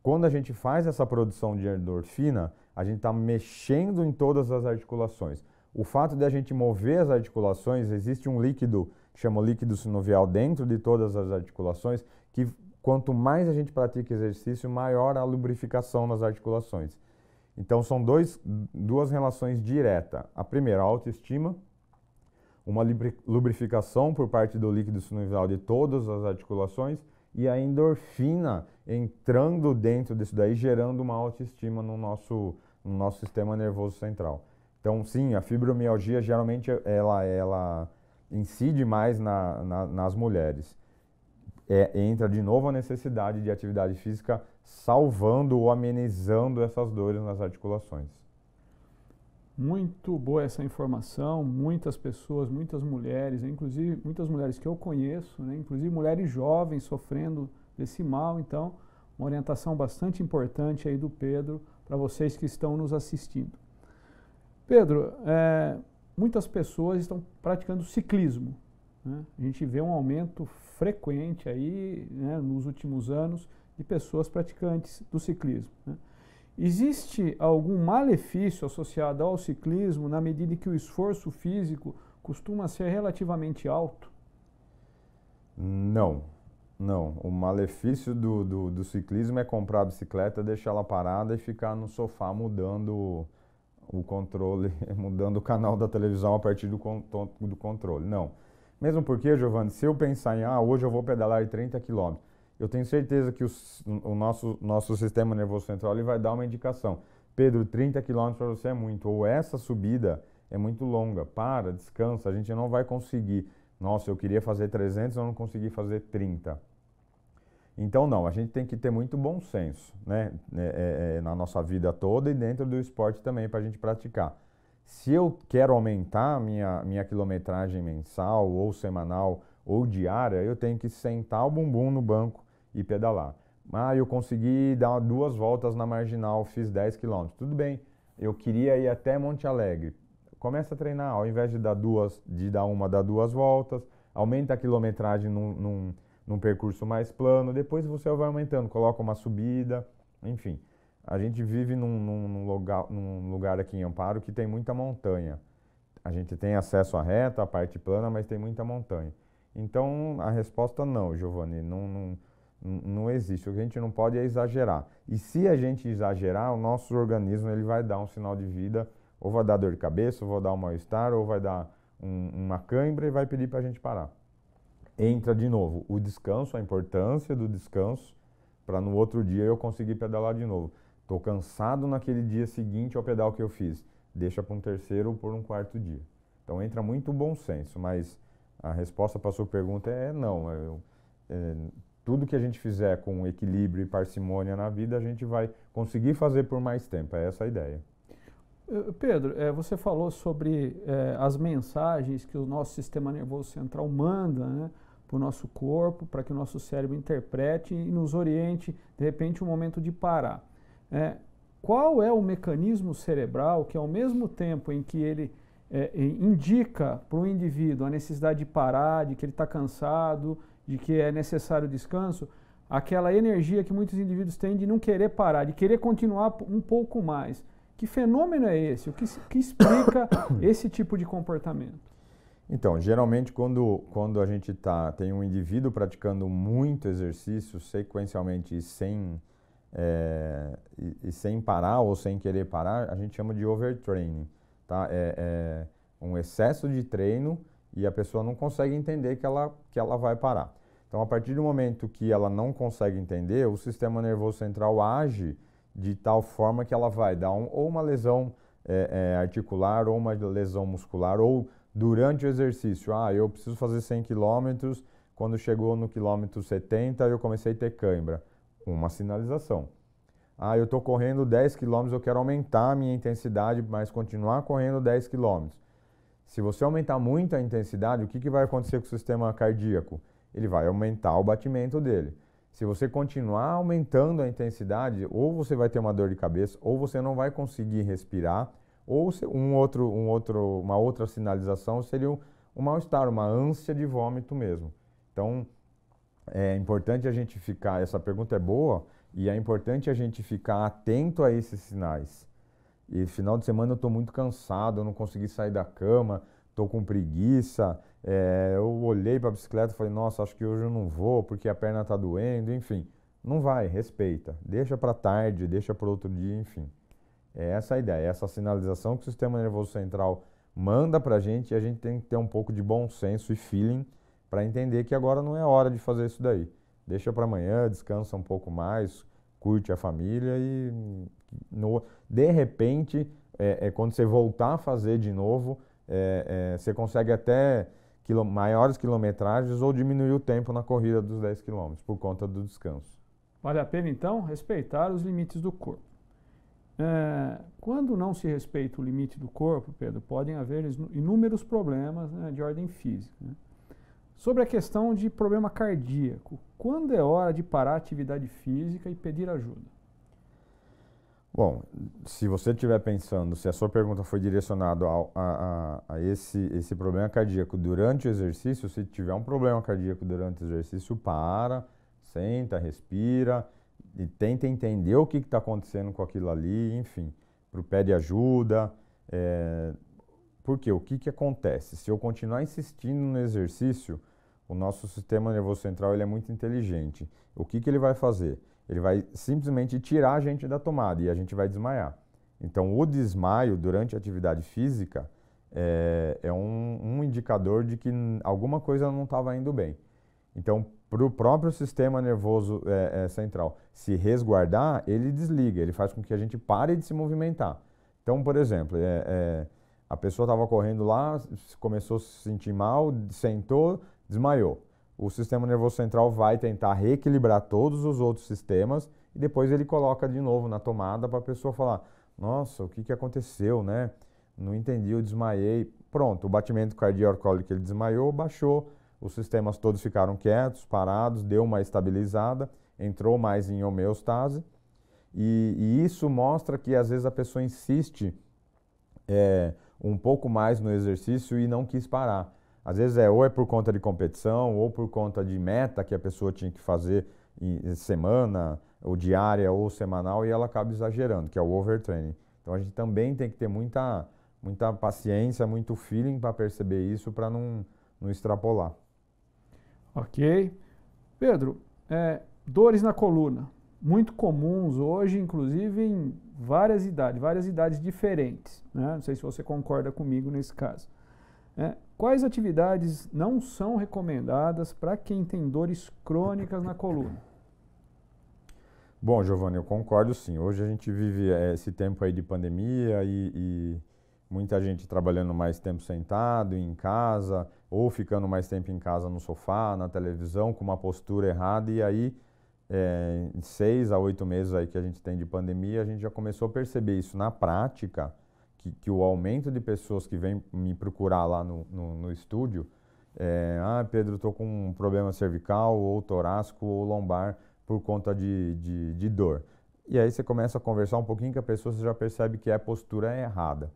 [SPEAKER 2] Quando a gente faz essa produção de endorfina, a gente está mexendo em todas as articulações. O fato de a gente mover as articulações, existe um líquido, chama líquido sinovial, dentro de todas as articulações, que quanto mais a gente pratica exercício, maior a lubrificação nas articulações. Então, são duas relações diretas. A primeira, a autoestima, uma lubrificação por parte do líquido sinovial de todas as articulações e a endorfina entrando dentro disso daí, gerando uma autoestima no nosso sistema nervoso central. Então, sim, a fibromialgia geralmente ela incide mais nas mulheres. Entra de novo a necessidade de atividade física salvando ou amenizando essas dores nas articulações.
[SPEAKER 1] Muito boa essa informação, muitas pessoas, muitas mulheres, inclusive muitas mulheres que eu conheço, né, inclusive mulheres jovens sofrendo desse mal, então uma orientação bastante importante aí do Pedro para vocês que estão nos assistindo. Pedro, muitas pessoas estão praticando ciclismo, né? A gente vê um aumento frequente aí, né, nos últimos anos de pessoas praticantes do ciclismo, né? Existe algum malefício associado ao ciclismo na medida em que o esforço físico costuma ser relativamente alto?
[SPEAKER 2] Não. O malefício do ciclismo é comprar a bicicleta, deixar ela parada e ficar no sofá mudando o controle, mudando o canal da televisão a partir do controle. Não. Mesmo porque, Giovanni, se eu pensar em hoje eu vou pedalar 30 km, eu tenho certeza que o nosso sistema nervoso central ele vai dar uma indicação. Pedro, 30 km para você é muito, ou essa subida é muito longa, descansa, a gente não vai conseguir. Nossa, eu queria fazer 300, eu não consegui fazer 30. Então, não, a gente tem que ter muito bom senso, né? Na nossa vida toda e dentro do esporte também, para a gente praticar. Se eu quero aumentar minha quilometragem mensal, ou semanal, ou diária, eu tenho que sentar o bumbum no banco e pedalar. Ah, eu consegui dar 2 voltas na marginal, fiz 10 quilômetros. Tudo bem, eu queria ir até Monte Alegre. Começa a treinar, ao invés de dar 2 voltas, aumenta a quilometragem num percurso mais plano, depois você vai aumentando, coloca uma subida, enfim. A gente vive num lugar aqui em Amparo que tem muita montanha. A gente tem acesso à reta, à parte plana, mas tem muita montanha. Então, a resposta não, Giovanni, não existe. O que a gente não pode é exagerar. E se a gente exagerar, o nosso organismo ele vai dar um sinal de vida, ou vai dar dor de cabeça, ou vai dar um mal-estar, ou vai dar uma cãibra e vai pedir para a gente parar. Entra de novo o descanso, a importância do descanso, para no outro dia eu conseguir pedalar de novo. Estou cansado naquele dia seguinte ao pedal que eu fiz. Deixa para um terceiro ou por um quarto dia. Então entra muito bom senso, mas a resposta para a sua pergunta é não. Tudo que a gente fizer com equilíbrio e parcimônia na vida, a gente vai conseguir fazer por mais tempo. É essa a ideia.
[SPEAKER 1] Pedro, você falou sobre as mensagens que o nosso sistema nervoso central manda, né, para o nosso corpo, para que o nosso cérebro interprete e nos oriente, de repente, um momento de parar. Qual é o mecanismo cerebral que, ao mesmo tempo em que ele indica para o indivíduo a necessidade de parar, de que ele está cansado, de que é necessário descanso, aquela energia que muitos indivíduos têm de não querer parar, de querer continuar um pouco mais? Que fenômeno é esse? O que explica esse tipo de comportamento?
[SPEAKER 2] Então, geralmente quando a gente tem um indivíduo praticando muito exercício sequencialmente e sem parar ou sem querer parar, a gente chama de overtraining, tá? É um excesso de treino e a pessoa não consegue entender que ela vai parar. Então, a partir do momento que ela não consegue entender, o sistema nervoso central age de tal forma que ela vai dar ou uma lesão articular, ou uma lesão muscular, ou durante o exercício. Eu preciso fazer 100 quilômetros, quando chegou no quilômetro 70 eu comecei a ter cãibra. Uma sinalização. Eu estou correndo 10 quilômetros, eu quero aumentar a minha intensidade, mas continuar correndo 10 quilômetros. Se você aumentar muito a intensidade, o que vai acontecer com o sistema cardíaco? Ele vai aumentar o batimento dele. Se você continuar aumentando a intensidade, ou você vai ter uma dor de cabeça, ou você não vai conseguir respirar, ou uma outra sinalização seria um mal-estar, uma ânsia de vômito mesmo. Então, é importante a gente essa pergunta é boa, e é importante a gente ficar atento a esses sinais. E final de semana eu estou muito cansado, eu não consegui sair da cama, estou com preguiça, eu olhei para a bicicleta e falei, nossa, acho que hoje eu não vou porque a perna está doendo, enfim. Não vai, respeita, deixa para tarde, deixa para outro dia, enfim. É essa a ideia, essa sinalização que o sistema nervoso central manda para a gente, e a gente tem que ter um pouco de bom senso e feeling para entender que agora não é hora de fazer isso daí. Deixa para amanhã, descansa um pouco mais, curte a família e de repente, quando você voltar a fazer de novo, você consegue até maiores quilometragens ou diminuir o tempo na corrida dos 10 quilômetros por conta do descanso.
[SPEAKER 1] Vale a pena, então, respeitar os limites do corpo. Quando não se respeita o limite do corpo, Pedro, podem haver inúmeros problemas, né, de ordem física, né? Sobre a questão de problema cardíaco, quando é hora de parar a atividade física e pedir ajuda?
[SPEAKER 2] Bom, se você estiver pensando, se a sua pergunta foi direcionada a esse problema cardíaco durante o exercício, se tiver um problema cardíaco durante o exercício, senta, respira e tenta entender o que está acontecendo com aquilo ali, enfim, pede ajuda. Porque o que acontece? Se eu continuar insistindo no exercício, o nosso sistema nervoso central ele é muito inteligente. O que ele vai fazer? Ele vai simplesmente tirar a gente da tomada e a gente vai desmaiar. Então, o desmaio durante a atividade física é um indicador de que alguma coisa não estava indo bem. Então, para o próprio sistema nervoso central se resguardar, ele desliga, ele faz com que a gente pare de se movimentar. Então, por exemplo, a pessoa estava correndo lá, começou a se sentir mal, sentou, desmaiou. o sistema nervoso central vai tentar reequilibrar todos os outros sistemas e depois ele coloca de novo na tomada para a pessoa falar, nossa, o que que aconteceu, né? Não entendi, eu desmaiei. Pronto, o batimento cardíaco que ele desmaiou, baixou, os sistemas todos ficaram quietos, parados, deu uma estabilizada, entrou mais em homeostase. E isso mostra que às vezes a pessoa insiste um pouco mais no exercício e não quis parar. Às vezes ou é por conta de competição ou por conta de meta que a pessoa tinha que fazer em semana, ou diária ou semanal, e ela acaba exagerando, que é o overtraining. Então a gente também tem que ter muita paciência, muito feeling para perceber isso, para não extrapolar.
[SPEAKER 1] Ok. Pedro, dores na coluna, muito comuns hoje, inclusive em várias idades diferentes, né? Não sei se você concorda comigo nesse caso. Quais atividades não são recomendadas para quem tem dores crônicas na coluna?
[SPEAKER 2] Bom, Giovanni, eu concordo sim. Hoje a gente vive esse tempo aí de pandemia e muita gente trabalhando mais tempo sentado em casa ou ficando mais tempo em casa no sofá, na televisão, com uma postura errada. E aí, em 6 a 8 meses aí que a gente tem de pandemia, a gente já começou a perceber isso na prática, que o aumento de pessoas que vêm me procurar lá no estúdio, Pedro, estou com um problema cervical, ou torácico, ou lombar, por conta de dor. E aí você começa a conversar um pouquinho com a pessoa, você já percebe que a postura é errada.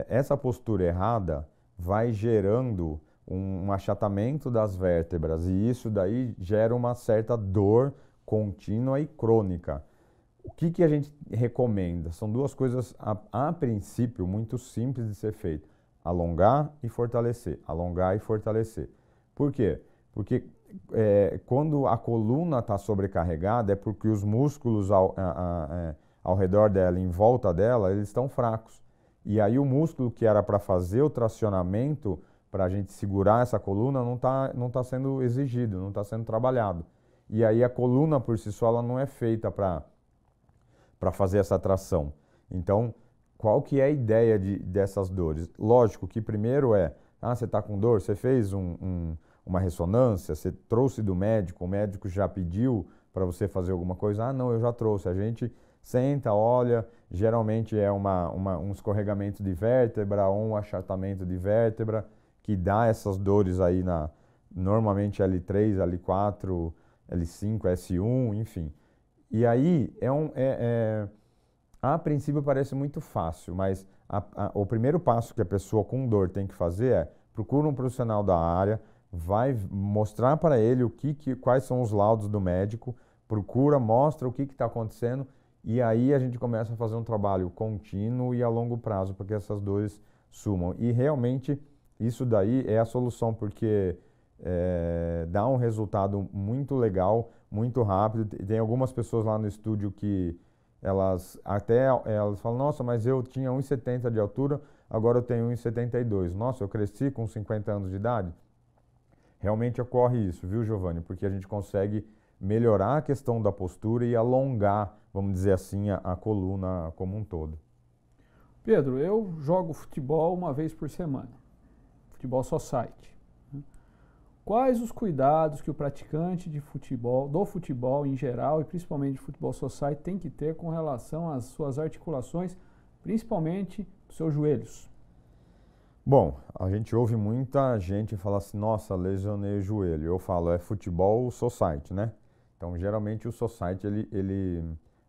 [SPEAKER 2] Essa postura errada vai gerando um achatamento das vértebras, e isso daí gera uma certa dor contínua e crônica. O que a gente recomenda? São duas coisas, a princípio, muito simples de ser feito. Alongar e fortalecer. Alongar e fortalecer. Por quê? Porque quando a coluna está sobrecarregada, é porque os músculos ao redor dela, em volta dela, eles estão fracos. E aí o músculo que era para fazer o tracionamento, para a gente segurar essa coluna, não tá sendo exigido, não está sendo trabalhado. E aí a coluna por si só ela não é feita para fazer essa tração. Então, qual que é a ideia dessas dores? Lógico que primeiro você está com dor, você fez uma ressonância, você trouxe do médico, o médico já pediu para você fazer alguma coisa? Não, eu já trouxe. A gente senta, olha, geralmente é um escorregamento de vértebra ou um achatamento de vértebra que dá essas dores aí normalmente L3, L4, L5, S1, enfim. E aí, a princípio parece muito fácil, mas o primeiro passo que a pessoa com dor tem que fazer procura um profissional da área, vai mostrar para ele quais são os laudos do médico, mostra o que está acontecendo, e aí a gente começa a fazer um trabalho contínuo e a longo prazo para que essas dores sumam. E realmente isso daí é a solução, porque dá um resultado muito legal, muito rápido. Tem algumas pessoas lá no estúdio que elas falam, nossa, mas eu tinha 1,70 de altura, agora eu tenho 1,72. Nossa, eu cresci com 50 anos de idade. Realmente ocorre isso, viu, Giovanni? Porque a gente consegue melhorar a questão da postura e alongar, vamos dizer assim, a coluna como um todo.
[SPEAKER 1] Pedro, eu jogo futebol uma vez por semana, futebol society. Quais os cuidados que o praticante do futebol em geral e principalmente de futebol society tem que ter com relação às suas articulações, principalmente dos seus joelhos?
[SPEAKER 2] Bom, a gente ouve muita gente falar assim, nossa, lesionei o joelho. Eu falo, é futebol society, né? Então, geralmente o society ele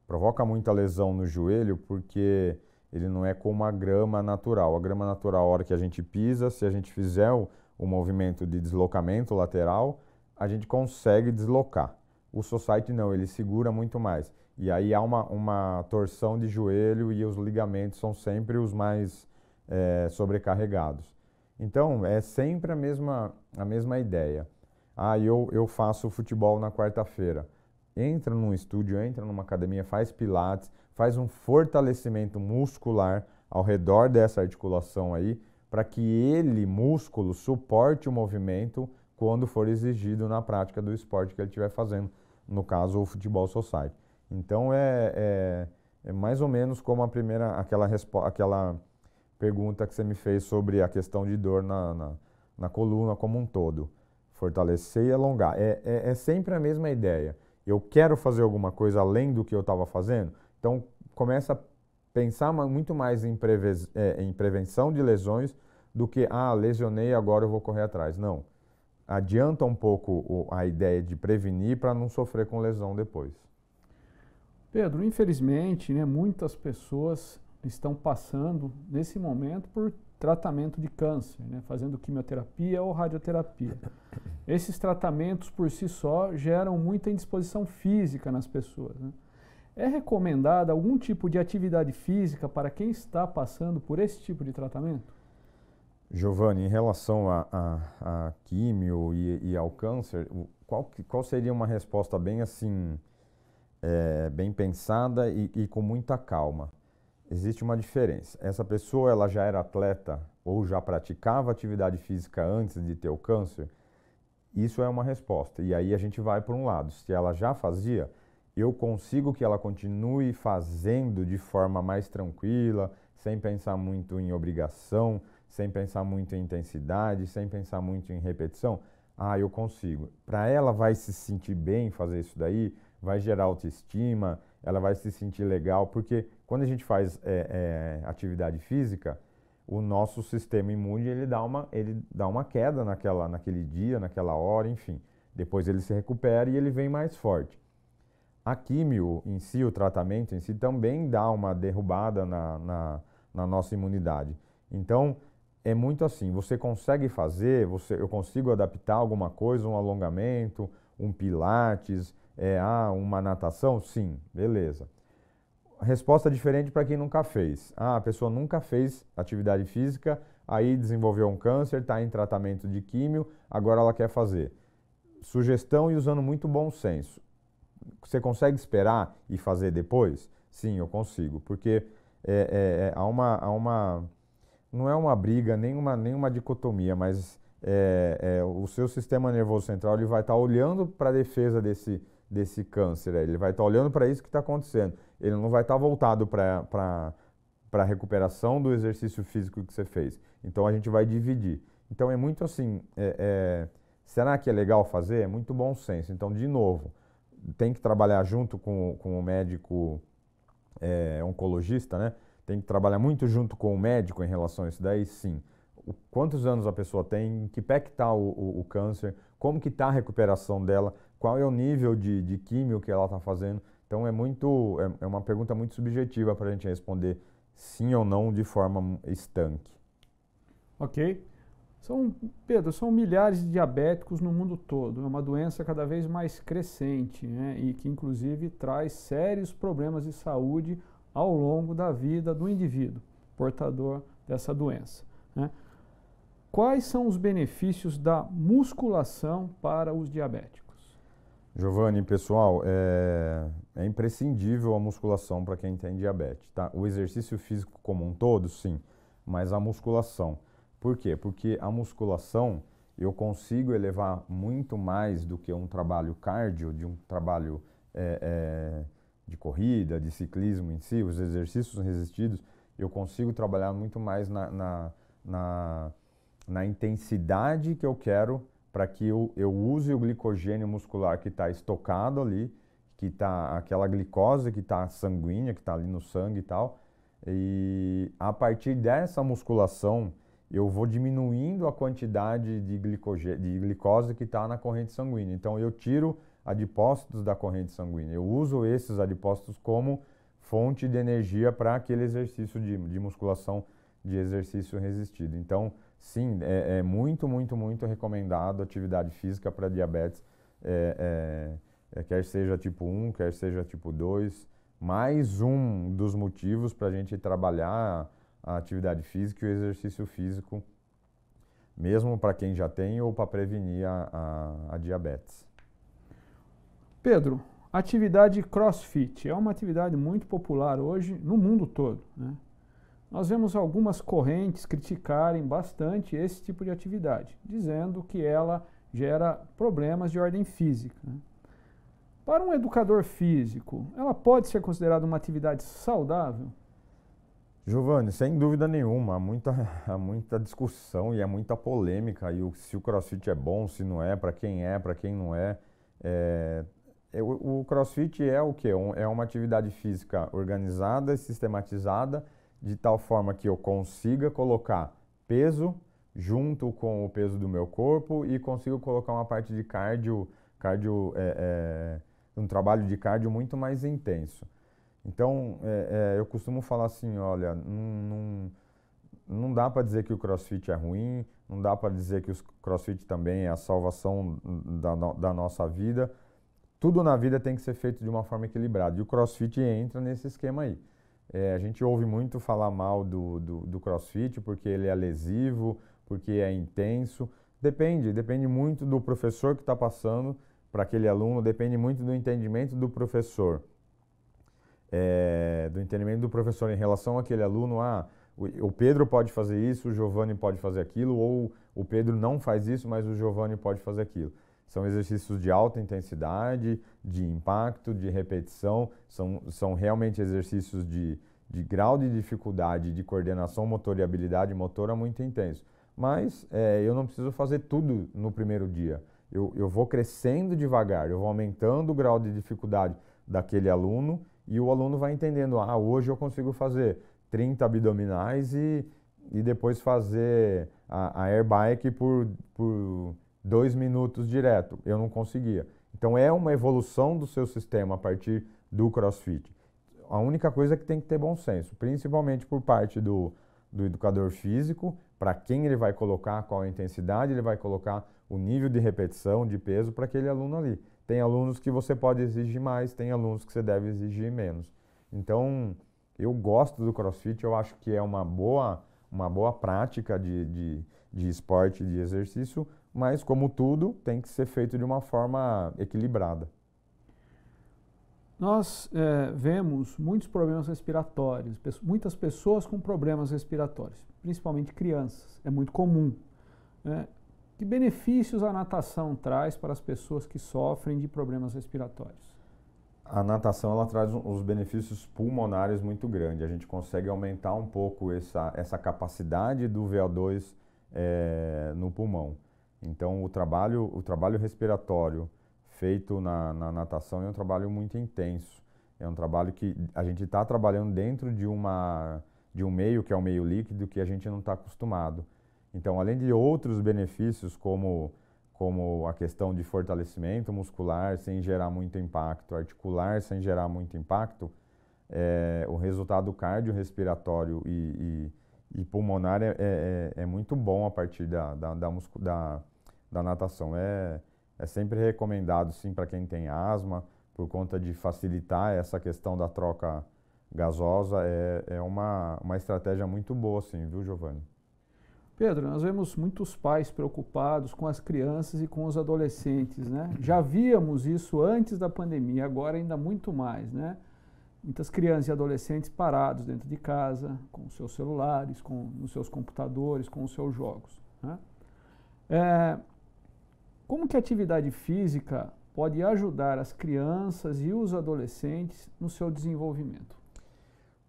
[SPEAKER 2] provoca muita lesão no joelho porque ele não é como a grama natural. A grama natural, a hora que a gente pisa, se a gente fizer o movimento de deslocamento lateral, a gente consegue deslocar. O society não, ele segura muito mais. E aí há uma torção de joelho e os ligamentos são sempre os mais sobrecarregados. Então, é sempre a mesma ideia. Eu faço futebol na quarta-feira. Entra num estúdio, entra numa academia, faz pilates, faz um fortalecimento muscular ao redor dessa articulação aí, para que músculo, suporte o movimento quando for exigido na prática do esporte que ele estiver fazendo, no caso o futebol society. Então é mais ou menos como aquela pergunta que você me fez sobre a questão de dor na coluna como um todo. Fortalecer e alongar. É sempre a mesma ideia. Eu quero fazer alguma coisa além do que eu estava fazendo, então começa a pensar muito mais em prevenção de lesões do que, lesionei, agora eu vou correr atrás. Não. Adianta um pouco a ideia de prevenir para não sofrer com lesão depois.
[SPEAKER 1] Pedro, infelizmente, né, muitas pessoas estão passando, nesse momento, por tratamento de câncer, né, fazendo quimioterapia ou radioterapia. Esses tratamentos, por si só, geram muita indisposição física nas pessoas, né? É recomendada algum tipo de atividade física para quem está passando por esse tipo de tratamento?
[SPEAKER 2] Giovanni, em relação a químio e ao câncer, qual seria uma resposta bem assim, bem pensada e com muita calma? Existe uma diferença. Essa pessoa ela já era atleta ou já praticava atividade física antes de ter o câncer? Isso é uma resposta. E aí a gente vai para um lado. Se ela já fazia, eu consigo que ela continue fazendo de forma mais tranquila, sem pensar muito em obrigação, sem pensar muito em intensidade, sem pensar muito em repetição? Eu consigo. Para ela vai se sentir bem fazer isso daí, vai gerar autoestima, ela vai se sentir legal, porque quando a gente faz atividade física, o nosso sistema imune ele dá uma queda naquele dia, naquela hora, enfim. Depois ele se recupera e ele vem mais forte. A químio em si, o tratamento em si, também dá uma derrubada na nossa imunidade. Então, é muito assim, você consegue fazer, eu consigo adaptar alguma coisa, um alongamento, um pilates, uma natação? Sim, beleza. Resposta diferente para quem nunca fez. A pessoa nunca fez atividade física, aí desenvolveu um câncer, está em tratamento de químio, agora ela quer fazer. Sugestão e usando muito bom senso. Você consegue esperar e fazer depois? Sim, eu consigo, porque não é uma briga, nem uma dicotomia, mas o seu sistema nervoso central ele vai estar olhando para a defesa desse câncer, ele vai estar olhando para isso que está acontecendo, ele não vai estar voltado para a recuperação do exercício físico que você fez. Então a gente vai dividir. Então é muito assim, será que é legal fazer? É muito bom senso. Então, de novo, tem que trabalhar junto com o médico oncologista, né? Tem que trabalhar muito junto com o médico em relação a isso daí, sim. Quantos anos a pessoa tem, em que pé que está o câncer, como que está a recuperação dela, qual é o nível de químio que ela está fazendo. Então é uma pergunta muito subjetiva para a gente responder sim ou não de forma estanque.
[SPEAKER 1] Ok. Pedro, são milhares de diabéticos no mundo todo. É uma doença cada vez mais crescente, né? E que inclusive traz sérios problemas de saúde ao longo da vida do indivíduo portador dessa doença, né? Quais são os benefícios da musculação para os diabéticos?
[SPEAKER 2] Giovanni, pessoal, é imprescindível a musculação para quem tem diabetes, tá? O exercício físico como um todo, sim, mas a musculação. Por quê? Porque a musculação eu consigo elevar muito mais do que um trabalho cardio, de um trabalho de corrida, de ciclismo em si, os exercícios resistidos, eu consigo trabalhar muito mais na intensidade que eu quero para que eu use o glicogênio muscular que está estocado ali, que está aquela glicose que está sanguínea, que está ali no sangue e tal, e a partir dessa musculação eu vou diminuindo a quantidade de glicose que está na corrente sanguínea. Então eu tiro adipócitos da corrente sanguínea, eu uso esses adipócitos como fonte de energia para aquele exercício de musculação, de exercício resistido. Então, sim, é muito, muito, muito recomendado a atividade física para diabetes, quer seja tipo 1, quer seja tipo 2. Mais um dos motivos para a gente trabalhar a atividade física e o exercício físico, mesmo para quem já tem ou para prevenir a diabetes.
[SPEAKER 1] Pedro, a atividade CrossFit é uma atividade muito popular hoje no mundo todo, né? Nós vemos algumas correntes criticarem bastante esse tipo de atividade, dizendo que ela gera problemas de ordem física, né? Para um educador físico, ela pode ser considerada uma atividade saudável?
[SPEAKER 2] Giovanni, sem dúvida nenhuma, há muita discussão e há muita polêmica se o CrossFit é bom, se não é, para quem não é. É, o CrossFit é o quê? É uma atividade física organizada e sistematizada de tal forma que eu consiga colocar peso junto com o peso do meu corpo e consigo colocar uma parte de um trabalho de cardio muito mais intenso. Então, eu costumo falar assim, olha, não dá para dizer que o CrossFit é ruim, não dá para dizer que o CrossFit também é a salvação da nossa vida. Tudo na vida tem que ser feito de uma forma equilibrada e o CrossFit entra nesse esquema aí. A gente ouve muito falar mal do CrossFit porque ele é lesivo, porque é intenso. Depende muito do professor que está passando para aquele aluno, depende muito do entendimento do professor. Do entendimento do professor em relação àquele aluno, o Pedro pode fazer isso, o Giovanni pode fazer aquilo, ou o Pedro não faz isso, mas o Giovanni pode fazer aquilo. São exercícios de alta intensidade, de impacto, de repetição, são realmente exercícios de grau de dificuldade, de coordenação motora e habilidade motora muito intenso. Mas eu não preciso fazer tudo no primeiro dia. Eu vou crescendo devagar, eu vou aumentando o grau de dificuldade daquele aluno e o aluno vai entendendo, hoje eu consigo fazer 30 abdominais e depois fazer a air bike por 2 minutos direto. Eu não conseguia. Então é uma evolução do seu sistema a partir do CrossFit. A única coisa é que tem que ter bom senso, principalmente por parte do educador físico, para quem ele vai colocar, qual a intensidade ele vai colocar, o nível de repetição, de peso para aquele aluno ali. Tem alunos que você pode exigir mais, tem alunos que você deve exigir menos. Então, eu gosto do CrossFit, eu acho que é uma boa prática de esporte, de exercício, mas como tudo, tem que ser feito de uma forma equilibrada.
[SPEAKER 1] Nós vemos muitos problemas respiratórios, muitas pessoas com problemas respiratórios, principalmente crianças, é muito comum. Que benefícios a natação traz para as pessoas que sofrem de problemas respiratórios?
[SPEAKER 2] A natação ela traz os benefícios pulmonares muito grandes. A gente consegue aumentar um pouco essa capacidade do VO2 no pulmão. Então, o trabalho respiratório feito na natação é um trabalho muito intenso. É um trabalho que a gente está trabalhando dentro de um meio que é um meio líquido que a gente não está acostumado. Então, além de outros benefícios como a questão de fortalecimento muscular sem gerar muito impacto, articular sem gerar muito impacto, o resultado cardiorrespiratório e pulmonar é muito bom a partir da natação. É sempre recomendado, sim, para quem tem asma, por conta de facilitar essa questão da troca gasosa. É uma estratégia muito boa, sim, viu, Giovanni?
[SPEAKER 1] Pedro, nós vemos muitos pais preocupados com as crianças e com os adolescentes, né? Já víamos isso antes da pandemia, agora ainda muito mais, né? Muitas crianças e adolescentes parados dentro de casa, com os seus celulares, nos seus computadores, com os seus jogos, né? Como que a atividade física pode ajudar as crianças e os adolescentes no seu desenvolvimento?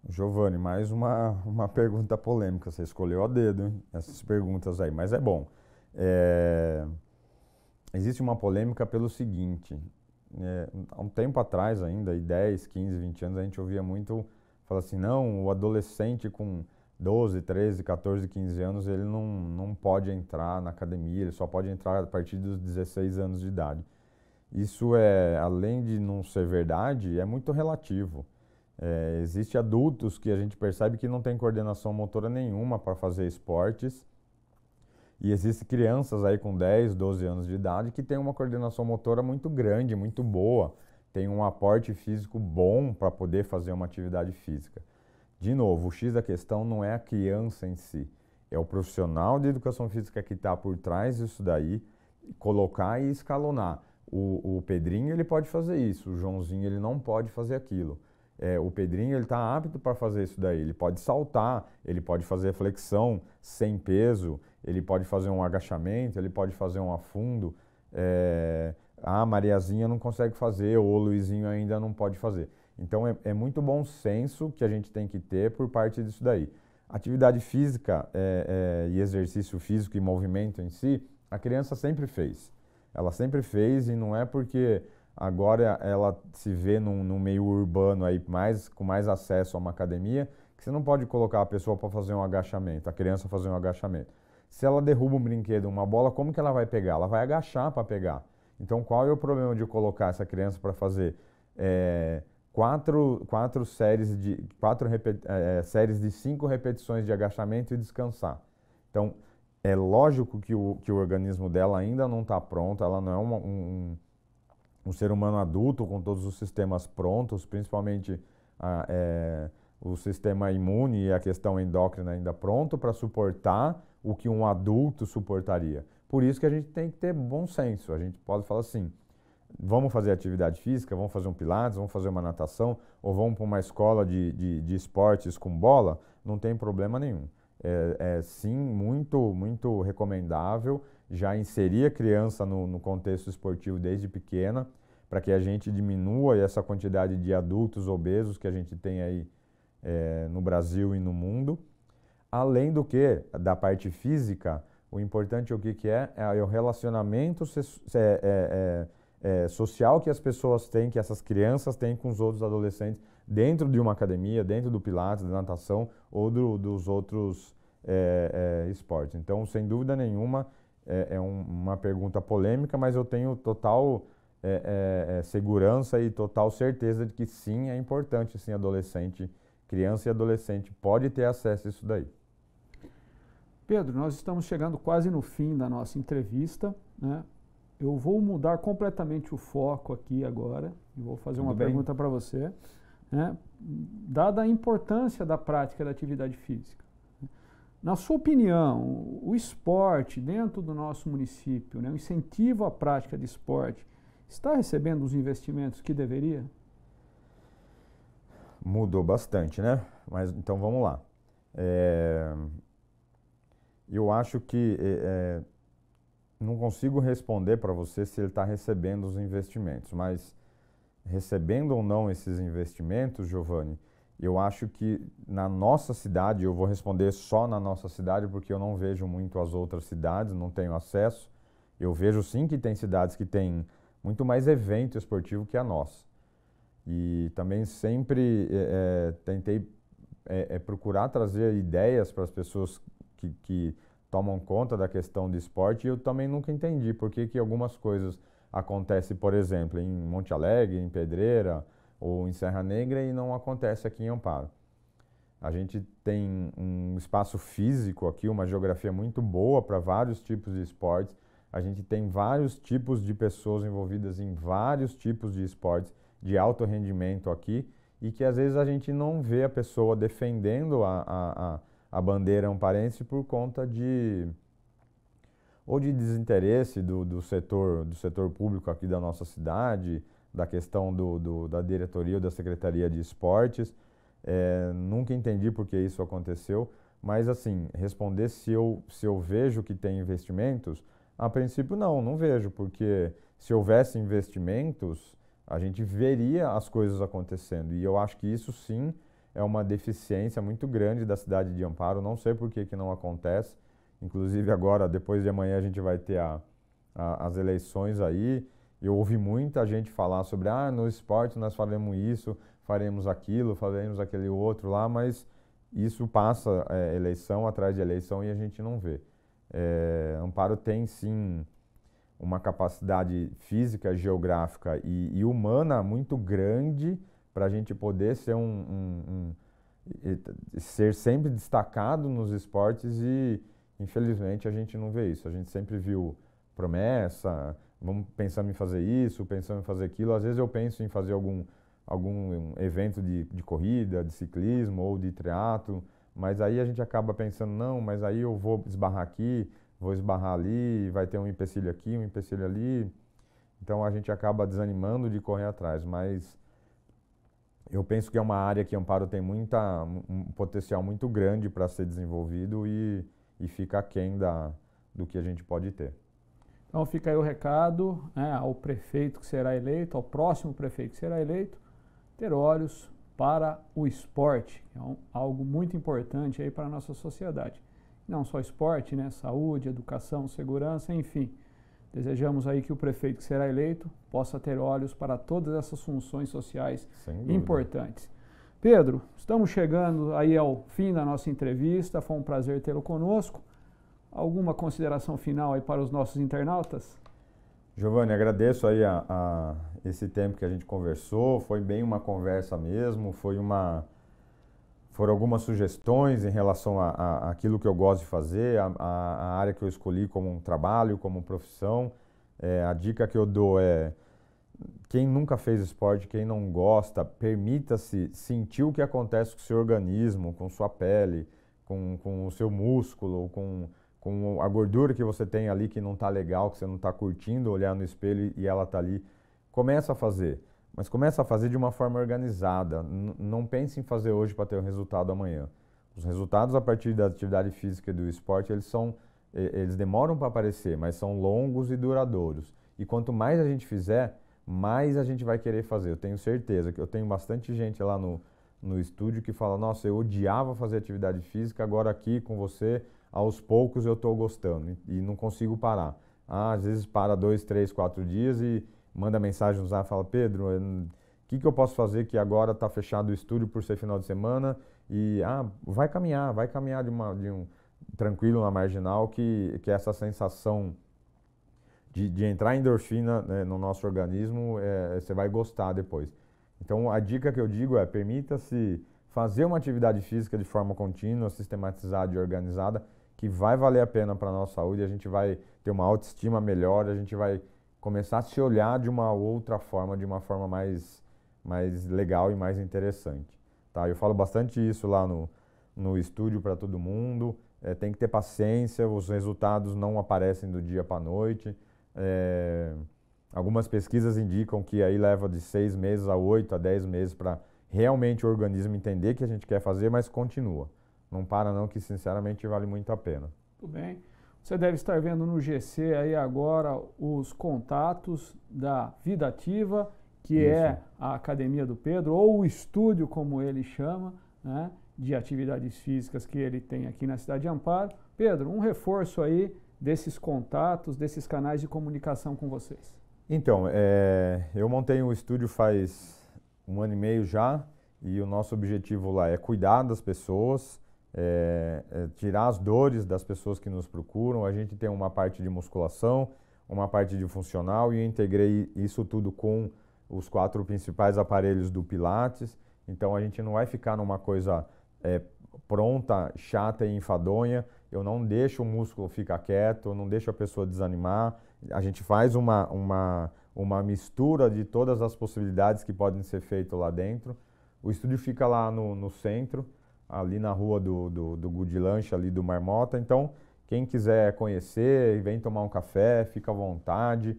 [SPEAKER 2] Giovanni, mais uma pergunta polêmica. Você escolheu a dedo, hein? Essas perguntas aí, mas é bom. Existe uma polêmica pelo seguinte. Há um tempo atrás ainda, 10, 15, 20 anos, a gente ouvia muito falar assim, não, o adolescente com 12, 13, 14, 15 anos, ele não pode entrar na academia, ele só pode entrar a partir dos 16 anos de idade. Isso além de não ser verdade, é muito relativo. Existem adultos que a gente percebe que não tem coordenação motora nenhuma para fazer esportes e existem crianças aí com 10, 12 anos de idade que têm uma coordenação motora muito grande, muito boa, tem um aporte físico bom para poder fazer uma atividade física. De novo, o X da questão não é a criança em si, é o profissional de educação física que está por trás disso daí, colocar e escalonar. O Pedrinho ele pode fazer isso, o Joãozinho ele não pode fazer aquilo. O Pedrinho ele está apto para fazer isso daí, ele pode saltar, ele pode fazer flexão sem peso, ele pode fazer um agachamento, ele pode fazer um afundo. A Mariazinha não consegue fazer, ou o Luizinho ainda não pode fazer. Então é muito bom senso que a gente tem que ter por parte disso daí. Atividade física e exercício físico e movimento em si, a criança sempre fez. Ela sempre fez e não é porque agora ela se vê num meio urbano aí com mais acesso a uma academia que você não pode colocar a pessoa para fazer um agachamento, a criança fazer um agachamento. Se ela derruba um brinquedo, uma bola, como que ela vai pegar? Ela vai agachar para pegar. Então qual é o problema de colocar essa criança para fazer quatro séries de 5 repetições de agachamento e descansar? Então, é lógico que o organismo dela ainda não está pronto, ela não é um ser humano adulto com todos os sistemas prontos, principalmente o sistema imune e a questão endócrina ainda pronto para suportar o que um adulto suportaria. Por isso que a gente tem que ter bom senso. A gente pode falar assim, vamos fazer atividade física, vamos fazer um pilates, vamos fazer uma natação, ou vamos para uma escola de esportes com bola, não tem problema nenhum. Sim muito recomendável já inserir a criança no contexto esportivo desde pequena, para que a gente diminua essa quantidade de adultos obesos que a gente tem aí no Brasil e no mundo. Além do que, da parte física, o importante o que é o relacionamento social que as pessoas têm, que essas crianças têm com os outros adolescentes dentro de uma academia, dentro do pilates, da natação ou dos outros esportes. Então, sem dúvida nenhuma, uma pergunta polêmica, mas eu tenho total segurança e total certeza de que sim, é importante, sim, criança e adolescente pode ter acesso a isso daí.
[SPEAKER 1] Pedro, nós estamos chegando quase no fim da nossa entrevista, né? Eu vou mudar completamente o foco aqui agora e vou fazer uma pergunta para você, né? Dada a importância da prática da atividade física, na sua opinião, o esporte dentro do nosso município, né, o incentivo à prática de esporte, está recebendo os investimentos que deveria?
[SPEAKER 2] Mudou bastante, né? Mas então vamos lá. Eu acho que não consigo responder para você se ele está recebendo os investimentos, mas recebendo ou não esses investimentos, Giovanni, eu acho que na nossa cidade, eu vou responder só na nossa cidade, porque eu não vejo muito as outras cidades, não tenho acesso. Eu vejo sim que tem cidades que têm muito mais evento esportivo que a nossa. E também sempre tentei procurar trazer ideias para as pessoas que tomam conta da questão de esporte, e eu também nunca entendi por que algumas coisas acontecem, por exemplo, em Monte Alegre, em Pedreira ou em Serra Negra e não acontece aqui em Amparo. A gente tem um espaço físico aqui, uma geografia muito boa para vários tipos de esportes. A gente tem vários tipos de pessoas envolvidas em vários tipos de esportes de alto rendimento aqui e que às vezes a gente não vê a pessoa defendendo a bandeira amparense por conta de desinteresse do setor público aqui da nossa cidade, da questão da diretoria ou da secretaria de esportes. Nunca entendi por que isso aconteceu, mas assim, responder se eu vejo que tem investimentos, a princípio não vejo, porque se houvesse investimentos, a gente veria as coisas acontecendo, e eu acho que isso sim é uma deficiência muito grande da cidade de Amparo, não sei por que não acontece. Inclusive agora, depois de amanhã, a gente vai ter as eleições aí. Eu ouvi muita gente falar sobre, no esporte nós faremos isso, faremos aquilo, faremos aquele outro lá, mas isso passa eleição atrás de eleição e a gente não vê. Amparo tem sim uma capacidade física, geográfica e humana muito grande para a gente poder ser ser sempre destacado nos esportes e infelizmente a gente não vê isso. A gente sempre viu promessa, vamos pensando em fazer isso, pensando em fazer aquilo. Às vezes eu penso em fazer algum evento de corrida, de ciclismo ou de triatlo, mas aí a gente acaba pensando, não, mas aí eu vou esbarrar aqui, vou esbarrar ali, vai ter um empecilho aqui, um empecilho ali. Então a gente acaba desanimando de correr atrás, mas eu penso que é uma área que Amparo tem um potencial muito grande para ser desenvolvido e fica aquém do que a gente pode ter.
[SPEAKER 1] Então fica aí o recado, né, ao prefeito que será eleito, ao próximo prefeito que será eleito, ter olhos para o esporte, que é algo muito importante aí para a nossa sociedade. Não só esporte, né? Saúde, educação, segurança, enfim. Desejamos aí que o prefeito que será eleito possa ter olhos para todas essas funções sociais importantes. Pedro, estamos chegando aí ao fim da nossa entrevista, foi um prazer tê-lo conosco. Alguma consideração final aí para os nossos internautas?
[SPEAKER 2] Giovanni, agradeço aí esse tempo que a gente conversou, foi bem uma conversa mesmo, foram algumas sugestões em relação àquilo que eu gosto de fazer, a área que eu escolhi como um trabalho, como profissão. A dica que eu dou é, quem nunca fez esporte, quem não gosta, permita-se sentir o que acontece com o seu organismo, com sua pele, com o seu músculo, com a gordura que você tem ali que não está legal, que você não está curtindo olhar no espelho e ela está ali. Começa a fazer, mas começa a fazer de uma forma organizada. Não pense em fazer hoje para ter o resultado amanhã. Os resultados a partir da atividade física e do esporte, eles demoram para aparecer, mas são longos e duradouros. E quanto mais a gente fizer, mais a gente vai querer fazer. Eu tenho certeza que eu tenho bastante gente lá no estúdio que fala, nossa, eu odiava fazer atividade física, agora aqui com você, aos poucos eu estou gostando e não consigo parar. Às vezes para 2, 3, 4 dias e manda mensagem no Zap e fala, Pedro, o que eu posso fazer que agora está fechado o estúdio por ser final de semana e vai caminhar tranquilo na marginal que essa sensação de entrar endorfina, né, no nosso organismo, você vai gostar depois. Então a dica que eu digo é, permita-se fazer uma atividade física de forma contínua, sistematizada e organizada, que vai valer a pena para a nossa saúde, a gente vai ter uma autoestima melhor, a gente vai começar a se olhar de uma outra forma, de uma forma mais legal e mais interessante. Tá? Eu falo bastante isso lá no estúdio para todo mundo, tem que ter paciência, os resultados não aparecem do dia para a noite. Algumas pesquisas indicam que aí leva de 6 meses a 8 a 10 meses para realmente o organismo entender que a gente quer fazer, mas continua. Não para não, que sinceramente vale muito a pena.
[SPEAKER 1] Tudo bem. Você deve estar vendo no GC aí agora os contatos da Vida Ativa, que Isso. é a Academia do Pedro, ou o estúdio, como ele chama, né, de atividades físicas que ele tem aqui na cidade de Amparo. Pedro, um reforço aí desses contatos, desses canais de comunicação com vocês.
[SPEAKER 2] Então, eu montei um estúdio faz 1 ano e meio já, e o nosso objetivo lá é cuidar das pessoas, tirar as dores das pessoas que nos procuram. A gente tem uma parte de musculação, uma parte de funcional, e eu integrei isso tudo com os 4 principais aparelhos do Pilates. Então a gente não vai ficar numa coisa pronta, chata e enfadonha. Eu não deixo o músculo ficar quieto, eu não deixo a pessoa desanimar. A gente faz uma mistura de todas as possibilidades que podem ser feitas lá dentro. O estúdio fica lá no centro, ali na rua do Good Lanche, ali do Marmota. Então, quem quiser conhecer, vem tomar um café, fica à vontade,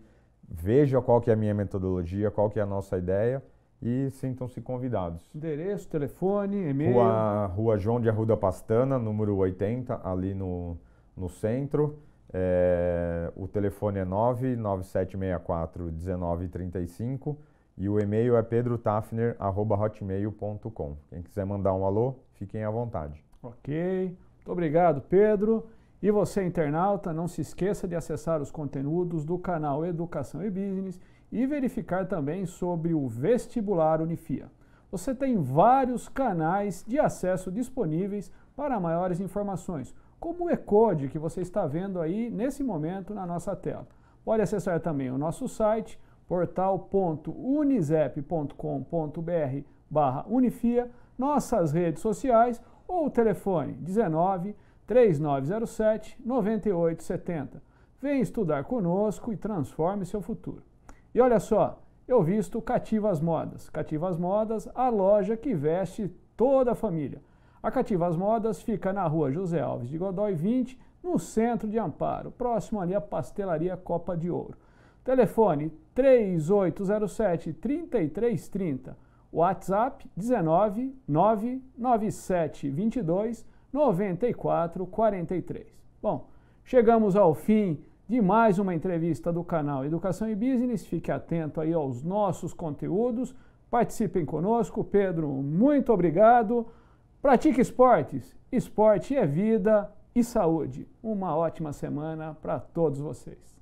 [SPEAKER 2] veja qual que é a minha metodologia, qual que é a nossa ideia e sintam-se convidados.
[SPEAKER 1] Endereço, telefone, e-mail.
[SPEAKER 2] Rua João de Arruda Pastana, número 80, ali no centro. O telefone é 99764-1935 e o e-mail é pedrotafner@hotmail.com. Quem quiser mandar um alô, fiquem à vontade.
[SPEAKER 1] Ok, muito obrigado, Pedro. E você, internauta, não se esqueça de acessar os conteúdos do canal Educação e Business e verificar também sobre o vestibular Unifia. Você tem vários canais de acesso disponíveis para maiores informações, como o E-Code que você está vendo aí nesse momento na nossa tela. Pode acessar também o nosso site, portal.unisep.com.br/Unifia, nossas redes sociais ou o telefone 19 3907 9870. Venha estudar conosco e transforme seu futuro. E olha só, eu visto Cativas Modas. Cativas Modas, a loja que veste toda a família. A Cativas Modas fica na rua José Alves de Godoy 20, no centro de Amparo, próximo ali à pastelaria Copa de Ouro. Telefone 3807-3330. WhatsApp 19 997 22 9443. Bom, chegamos ao fim de mais uma entrevista do canal Educação e Business. Fique atento aí aos nossos conteúdos Participem conosco. Pedro, muito obrigado. Pratique esportes. Esporte é vida e saúde. Uma ótima semana para todos vocês.